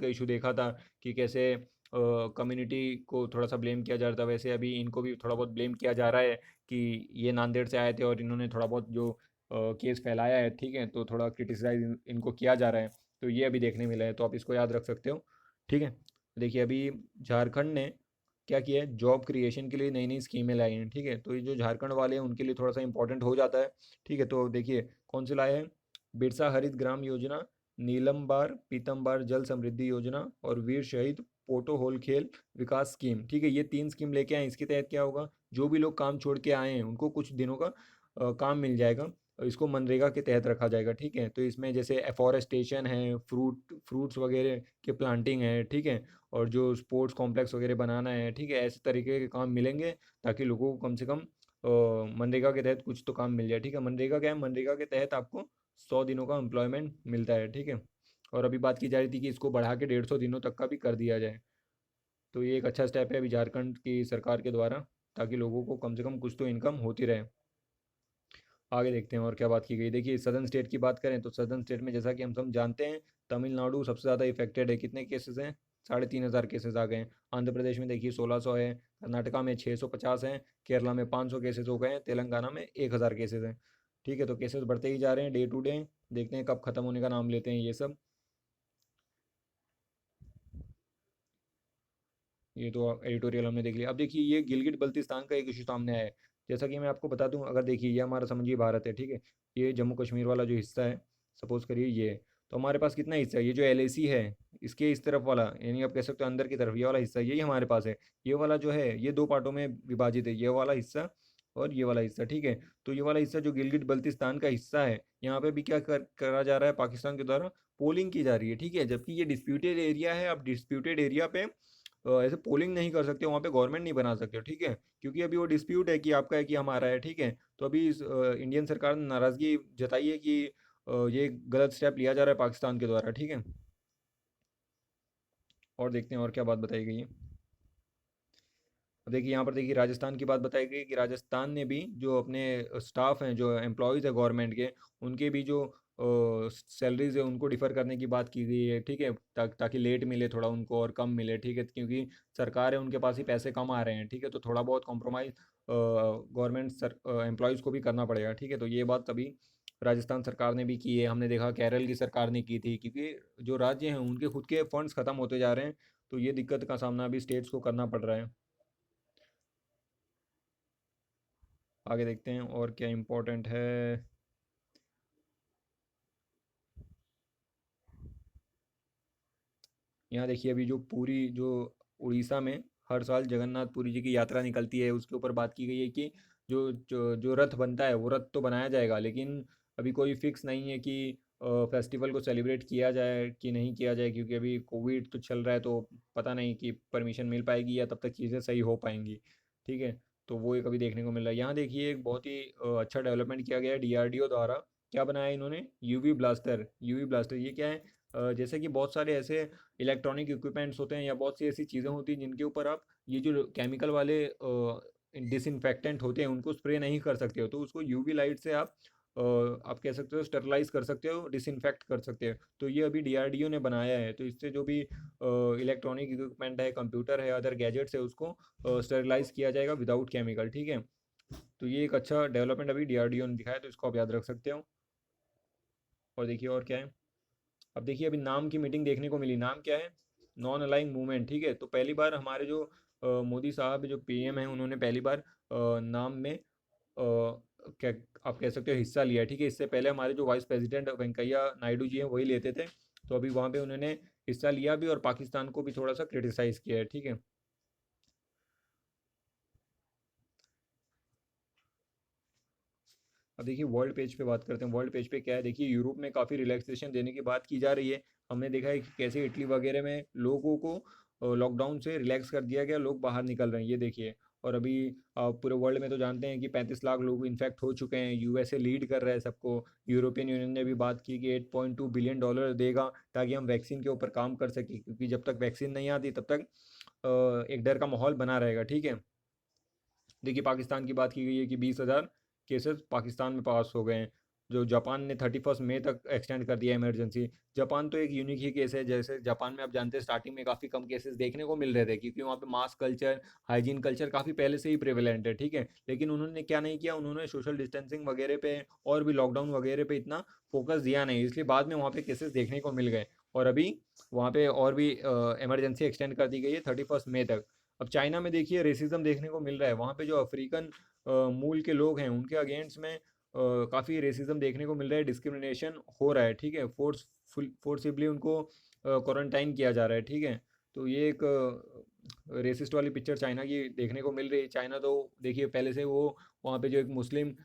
इशू देखा था कि कैसे कम्युनिटी को थोड़ा सा ब्लेम किया जा रहा था, वैसे अभी इनको भी थोड़ा बहुत ब्लेम किया जा रहा है कि ये नांदेड़ से आए थे और इन्होंने थोड़ा बहुत जो केस फैलाया है, ठीक है। तो थोड़ा क्रिटिसाइज इनको किया जा रहा है। तो ये अभी देखने मिला है, तो आप इसको याद रख सकते हो, ठीक है। देखिए अभी झारखंड ने क्या किया है, जॉब क्रिएशन के लिए नई नई स्कीमें लाई हैं, ठीक है। तो ये जो झारखंड वाले हैं उनके लिए थोड़ा सा इंपॉर्टेंट हो जाता है, ठीक है। तो देखिए कौन से लाए हैं, बिरसा हरित ग्राम योजना, नीलम बार पीतम बार जल समृद्धि योजना और वीर शहीद पोटो होल खेल विकास स्कीम, ठीक है। ये 3 स्कीम लेके आए। इसके तहत क्या होगा, जो भी लोग काम छोड़ के आए हैं उनको कुछ दिनों का काम मिल जाएगा। इसको मनरेगा के तहत रखा जाएगा, ठीक है। तो इसमें जैसे एफॉरेस्टेशन है, फ्रूट्स वगैरह के प्लांटिंग है, ठीक है, और जो स्पोर्ट्स कॉम्प्लेक्स वगैरह बनाना है, ठीक है, ऐसे तरीके के काम मिलेंगे ताकि लोगों को कम से कम मनरेगा के तहत कुछ तो काम मिल जाए, ठीक है। मनरेगा क्या है, मनरेगा के तहत आपको 100 दिनों का एम्प्लॉयमेंट मिलता है, ठीक है। और अभी बात की जा रही थी कि इसको बढ़ा के 150 दिनों तक का भी कर दिया जाए। तो ये एक अच्छा स्टेप है अभी झारखंड की सरकार के द्वारा, ताकि लोगों को कम से कम कुछ तो इनकम होती रहे। आगे देखते हैं और क्या बात की गई। देखिए सदर्न स्टेट की बात करें तो सदर्न स्टेट में जैसा कि हम सब जानते हैं, तमिलनाडु सबसे ज़्यादा इफेक्टेड है। कितने केसेस हैं, 3,500 केसेस आ गए हैं। आंध्र प्रदेश में देखिए 1600 है, कर्नाटका में 650 हैं, केरला में 500 केसेस हो गए हैं, तेलंगाना में 1000 केसेस हैं, ठीक है। तो केसेस बढ़ते ही जा रहे हैं डे टू डे। देखते हैं कब ख़त्म होने का नाम लेते हैं ये सब। ये तो एडिटोरियल हमने देख लिया। अब देखिए ये गिलगिट बल्तिस्तान का एक इशू सामने आया है। जैसा कि मैं आपको बता दूं, अगर देखिए ये हमारा समझिए भारत है, ठीक है। ये जम्मू कश्मीर वाला जो हिस्सा है, सपोज करिए ये है। तो हमारे पास कितना हिस्सा है, ये जो एलएसी है इसके इस तरफ वाला, यानी आप कह सकते हो अंदर की तरफ ये वाला हिस्सा, यही हमारे पास है। ये वाला जो है ये दो पार्टों में विभाजित है, ये वाला हिस्सा और ये वाला हिस्सा, ठीक है। तो ये वाला हिस्सा जो गिलगिट बल्तिस्तान का हिस्सा है, यहाँ पे भी क्या करा जा रहा है, पाकिस्तान के द्वारा पोलिंग की जा रही है, ठीक है। जबकि ये डिस्प्यूटेड एरिया है। अब डिस्प्यूटेड एरिया पे ऐसे पोलिंग नहीं कर सकते, वहाँ पे गवर्नमेंट नहीं बना सकते, ठीक है। क्योंकि अभी वो डिस्प्यूट है कि आपका है कि हमारा है, ठीक है। तो अभी इंडियन सरकार ने नाराज़गी जताई है कि ये गलत स्टेप लिया जा रहा है पाकिस्तान के द्वारा, ठीक है। और देखते हैं और क्या बात बताई गई है। अब देखिए यहाँ पर देखिए राजस्थान की बात बताई गई कि राजस्थान ने भी जो अपने स्टाफ हैं, जो एम्प्लॉयज़ है गवर्नमेंट के, उनके भी जो सैलरीज है उनको डिफ़र करने की बात की गई है, ठीक है। ताकि लेट मिले थोड़ा उनको और कम मिले, ठीक है। क्योंकि सरकार है, उनके पास ही पैसे कम आ रहे हैं, ठीक है। तो थोड़ा बहुत कॉम्प्रोमाइज़ गवर्नमेंट सर एम्प्लॉयज़ को भी करना पड़ेगा, ठीक है। तो ये बात तभी राजस्थान सरकार ने भी की है। हमने देखा केरल की सरकार ने की थी, क्योंकि जो राज्य हैं उनके खुद के फंड्स ख़त्म होते जा रहे हैं। तो ये दिक्कत का सामना अभी स्टेट्स को करना पड़ रहा है। आगे देखते हैं और क्या इम्पोर्टेंट है। यहाँ देखिए अभी जो पूरी जो उड़ीसा में हर साल जगन्नाथ पुरी जी की यात्रा निकलती है, उसके ऊपर बात की गई है कि जो रथ बनता है वो रथ तो बनाया जाएगा, लेकिन अभी कोई फिक्स नहीं है कि फेस्टिवल को सेलिब्रेट किया जाए कि नहीं किया जाए। क्योंकि अभी कोविड तो चल रहा है, तो पता नहीं कि परमिशन मिल पाएगी या तब तक चीज़ें सही हो पाएंगी, ठीक है। तो वो एक अभी देखने को मिल रहा है। यहाँ देखिए एक बहुत ही अच्छा डेवलपमेंट किया गया है डीआरडीओ द्वारा। क्या बनाया है इन्होंने, यूवी ब्लास्टर। ये क्या है, जैसे कि बहुत सारे ऐसे इलेक्ट्रॉनिक इक्विपमेंट्स होते हैं या बहुत सी ऐसी चीज़ें होती हैं जिनके ऊपर आप ये जो केमिकल वाले डिसइंफेक्टेंट होते हैं उनको स्प्रे नहीं कर सकते हो, तो उसको यूवी लाइट से आप कह सकते हो स्टरलाइज कर सकते हो, डिसइंफेक्ट कर सकते हो। तो ये अभी डीआरडीओ ने बनाया है। तो इससे जो भी इलेक्ट्रॉनिक इक्विपमेंट है, कंप्यूटर है, अदर गैजेट्स है, उसको स्टरलाइज किया जाएगा विदाउट केमिकल, ठीक है। तो ये एक अच्छा डेवलपमेंट अभी डीआरडीओ ने दिखाया, तो इसको आप याद रख सकते हो। और देखिए और क्या है। अब देखिए अभी नाम की मीटिंग देखने को मिली। नाम क्या है, नॉन अलाइंग मूवमेंट, ठीक है। तो पहली बार हमारे जो मोदी साहब जो पीएम हैं उन्होंने पहली बार नाम में क्या आप कह सकते हो हिस्सा लिया, ठीक है। इससे पहले हमारे जो वाइस प्रेसिडेंट वेंकैया नायडू जी हैं वही लेते थे। तो अभी वहाँ पे उन्होंने हिस्सा लिया भी और पाकिस्तान को भी थोड़ा सा क्रिटिसाइज़ किया है, ठीक है। अब देखिए वर्ल्ड पेज पे बात करते हैं। वर्ल्ड पेज पे क्या है, देखिए यूरोप में काफ़ी रिलैक्सेशन देने की बात की जा रही है। हमने देखा है कि कैसे इटली वगैरह में लोगों को लॉकडाउन से रिलैक्स कर दिया गया, लोग बाहर निकल रहे हैं, ये देखिए। और अभी पूरे वर्ल्ड में तो जानते हैं कि 35 लाख लोग इन्फेक्ट हो चुके हैं। यूएसए लीड कर रहा है सबको। यूरोपियन यूनियन ने भी बात की कि $8.2 बिलियन देगा ताकि हम वैक्सीन के ऊपर काम कर सकें, क्योंकि जब तक वैक्सीन नहीं आती तब तक एक डर का माहौल बना रहेगा, ठीक है। देखिए पाकिस्तान की बात की गई है कि 20,000 केसेस पाकिस्तान में पास हो गए हैं। जो जापान ने 31 मई तक एक्सटेंड कर दिया इमरजेंसी। जापान तो एक यूनिक ही केस है। जैसे जापान में आप जानते हैं स्टार्टिंग में काफ़ी कम केसेस देखने को मिल रहे थे, क्योंकि वहाँ पे मास कल्चर, हाइजीन कल्चर काफ़ी पहले से ही प्रेवलेंट है, ठीक है। लेकिन उन्होंने क्या नहीं किया, उन्होंने सोशल डिस्टेंसिंग वगैरह पे और भी लॉकडाउन वगैरह पे इतना फोकस दिया नहीं, इसलिए बाद में वहाँ पे केसेस देखने को मिल गए। और अभी वहाँ पे और भी इमरजेंसी एक्सटेंड कर दी गई है 31 मई तक। अब चाइना में देखिए रेसिज्म देखने को मिल रहा है। वहाँ पे जो अफ्रीकन मूल के लोग हैं उनके अगेंस्ट में काफ़ी रेसिज्म देखने को मिल रहा है, डिस्क्रिमिनेशन हो रहा है, ठीक है। फोर्सिबली उनको क्वारंटाइन किया जा रहा है, ठीक है। तो ये एक रेसिस्ट वाली पिक्चर चाइना की देखने को मिल रही है। चाइना तो देखिए पहले से वो वहाँ पे जो एक मुस्लिम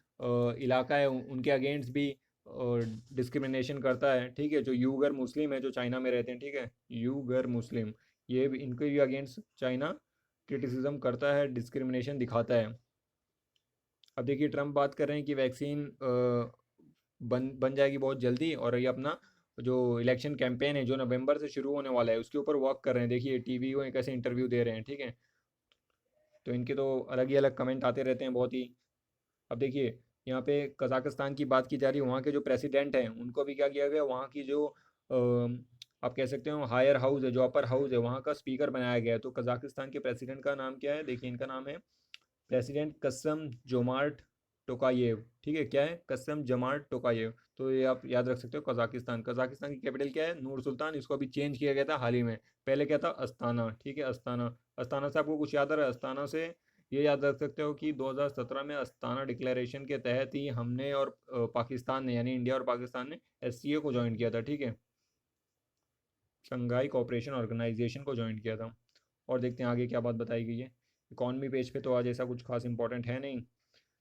इलाका है उनके अगेंस्ट भी डिस्क्रिमिनेशन करता है, ठीक है। जो यूगर मुस्लिम है जो चाइना में रहते हैं, ठीक है, यूगर मुस्लिम, ये भी इनके भी अगेंस्ट चाइना क्रिटिसिज्म करता है, डिस्क्रिमिनेशन दिखाता है। अब देखिए ट्रम्प बात कर रहे हैं कि वैक्सीन बन बन जाएगी बहुत जल्दी, और ये अपना जो इलेक्शन कैंपेन है जो नवंबर से शुरू होने वाला है उसके ऊपर वर्क कर रहे हैं। देखिए टीवी को एक ऐसे इंटरव्यू दे रहे हैं, ठीक है। तो इनके तो अलग ही अलग कमेंट आते रहते हैं बहुत ही। अब देखिए यहाँ पे कजाकिस्तान की बात की जा रही है। वहाँ के जो प्रेसिडेंट हैं उनको भी क्या किया गया, वहाँ की जो आप कह सकते हो हायर हाउस है, जो अपर हाउस है, वहाँ का स्पीकर बनाया गया है। तो कजाकिस्तान के प्रेसिडेंट का नाम क्या है, देखिए इनका नाम है प्रेसिडेंट कसम जोमार्ट टोकायेव, ठीक है। क्या है, कसम जमार्ट टोकायेव। तो ये आप याद रख सकते हो कजाकिस्तान। कजाकिस्तान की कैपिटल क्या है, नूर सुल्तान। इसको अभी चेंज किया गया था हाल ही में। पहले क्या था, अस्ताना, ठीक है, अस्ताना। अस्ताना से आपको कुछ याद आ रहा है, अस्ताना से ये याद रख सकते हो कि 2017 में अस्ताना डिक्लेरेशन के तहत ही हमने और पाकिस्तान ने, यानी इंडिया और पाकिस्तान ने एससीओ को ज्वाइन किया था, ठीक है, शंघाई कोऑपरेशन ऑर्गेनाइजेशन को ज्वाइन किया था। और देखते हैं आगे क्या बात बताई गई है। इकॉनमी पेज पे तो आज ऐसा कुछ खास इंपॉर्टेंट है नहीं।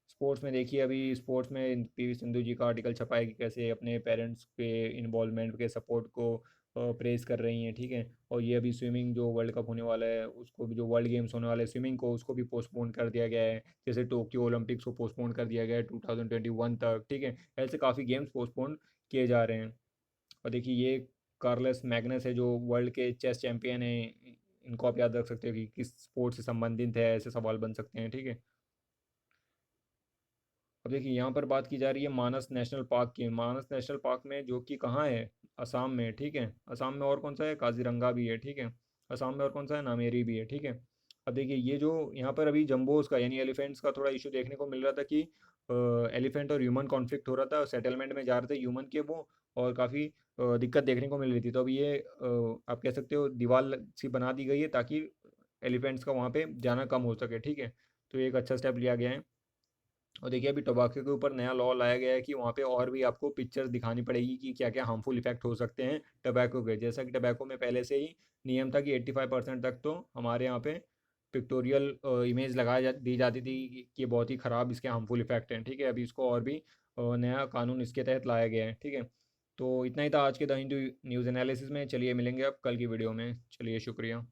स्पोर्ट्स में देखिए, अभी स्पोर्ट्स में पीवी सिंधु जी का आर्टिकल छपा है कि कैसे अपने पेरेंट्स के इन्वॉल्वमेंट के सपोर्ट को प्रेज कर रही हैं, ठीक है। और ये अभी स्विमिंग जो वर्ल्ड कप होने वाला है उसको भी, जो वर्ल्ड गेम्स होने वाले हैं स्विमिंग को, उसको भी पोस्टपोन कर दिया गया है। जैसे टोक्यो ओलंपिक्स को पोस्टपोन कर दिया गया है 2021 तक, ठीक है। ऐसे काफ़ी गेम्स पोस्टपोन किए जा रहे हैं। और देखिए ये कार्लस मैग्नस है जो वर्ल्ड के चेस चैंपियन हैं। इनको आप याद रख सकते हो कि किस स्पोर्ट से संबंधित है, ऐसे सवाल बन सकते हैं, ठीक है। अब देखिए यहाँ पर बात की जा रही है मानस नेशनल पार्क की। मानस नेशनल पार्क में, जो कि कहाँ है, असम में, ठीक है। असम में और कौन सा है, काजीरंगा भी है, ठीक है। असम में और कौन सा है, नामेरी भी है, ठीक है। अब देखिए ये जो यहाँ पर अभी जम्बोज का यानी एलिफेंट्स का थोड़ा इशू देखने को मिल रहा था कि एलिफेंट और ह्यूमन कॉन्फ्लिक्ट हो रहा था, सेटलमेंट में जा रहे थे ह्यूमन के वो, और काफ़ी दिक्कत देखने को मिल रही थी। तो अभी ये आप कह सकते हो दीवार सी बना दी गई है ताकि एलिफेंट्स का वहाँ पे जाना कम हो सके, ठीक है। तो ये एक अच्छा स्टेप लिया गया है। और देखिए अभी टोबैको के ऊपर नया लॉ लाया गया है कि वहाँ पे और भी आपको पिक्चर्स दिखानी पड़ेगी कि क्या क्या हार्मफुल इफेक्ट हो सकते हैं टोबैको के। जैसा कि टोबैको में पहले से ही नियम था कि 85% तक तो हमारे यहाँ पे पिक्टोरियल इमेज दी जाती थी कि ये बहुत ही ख़राब इसके हार्मफुल इफेक्ट हैं, ठीक है। अभी इसको और भी नया कानून इसके तहत लाया गया है, ठीक है। तो इतना ही था आज के द हिंदू न्यूज़ एनालिसिस में। चलिए मिलेंगे अब कल की वीडियो में। चलिए शुक्रिया।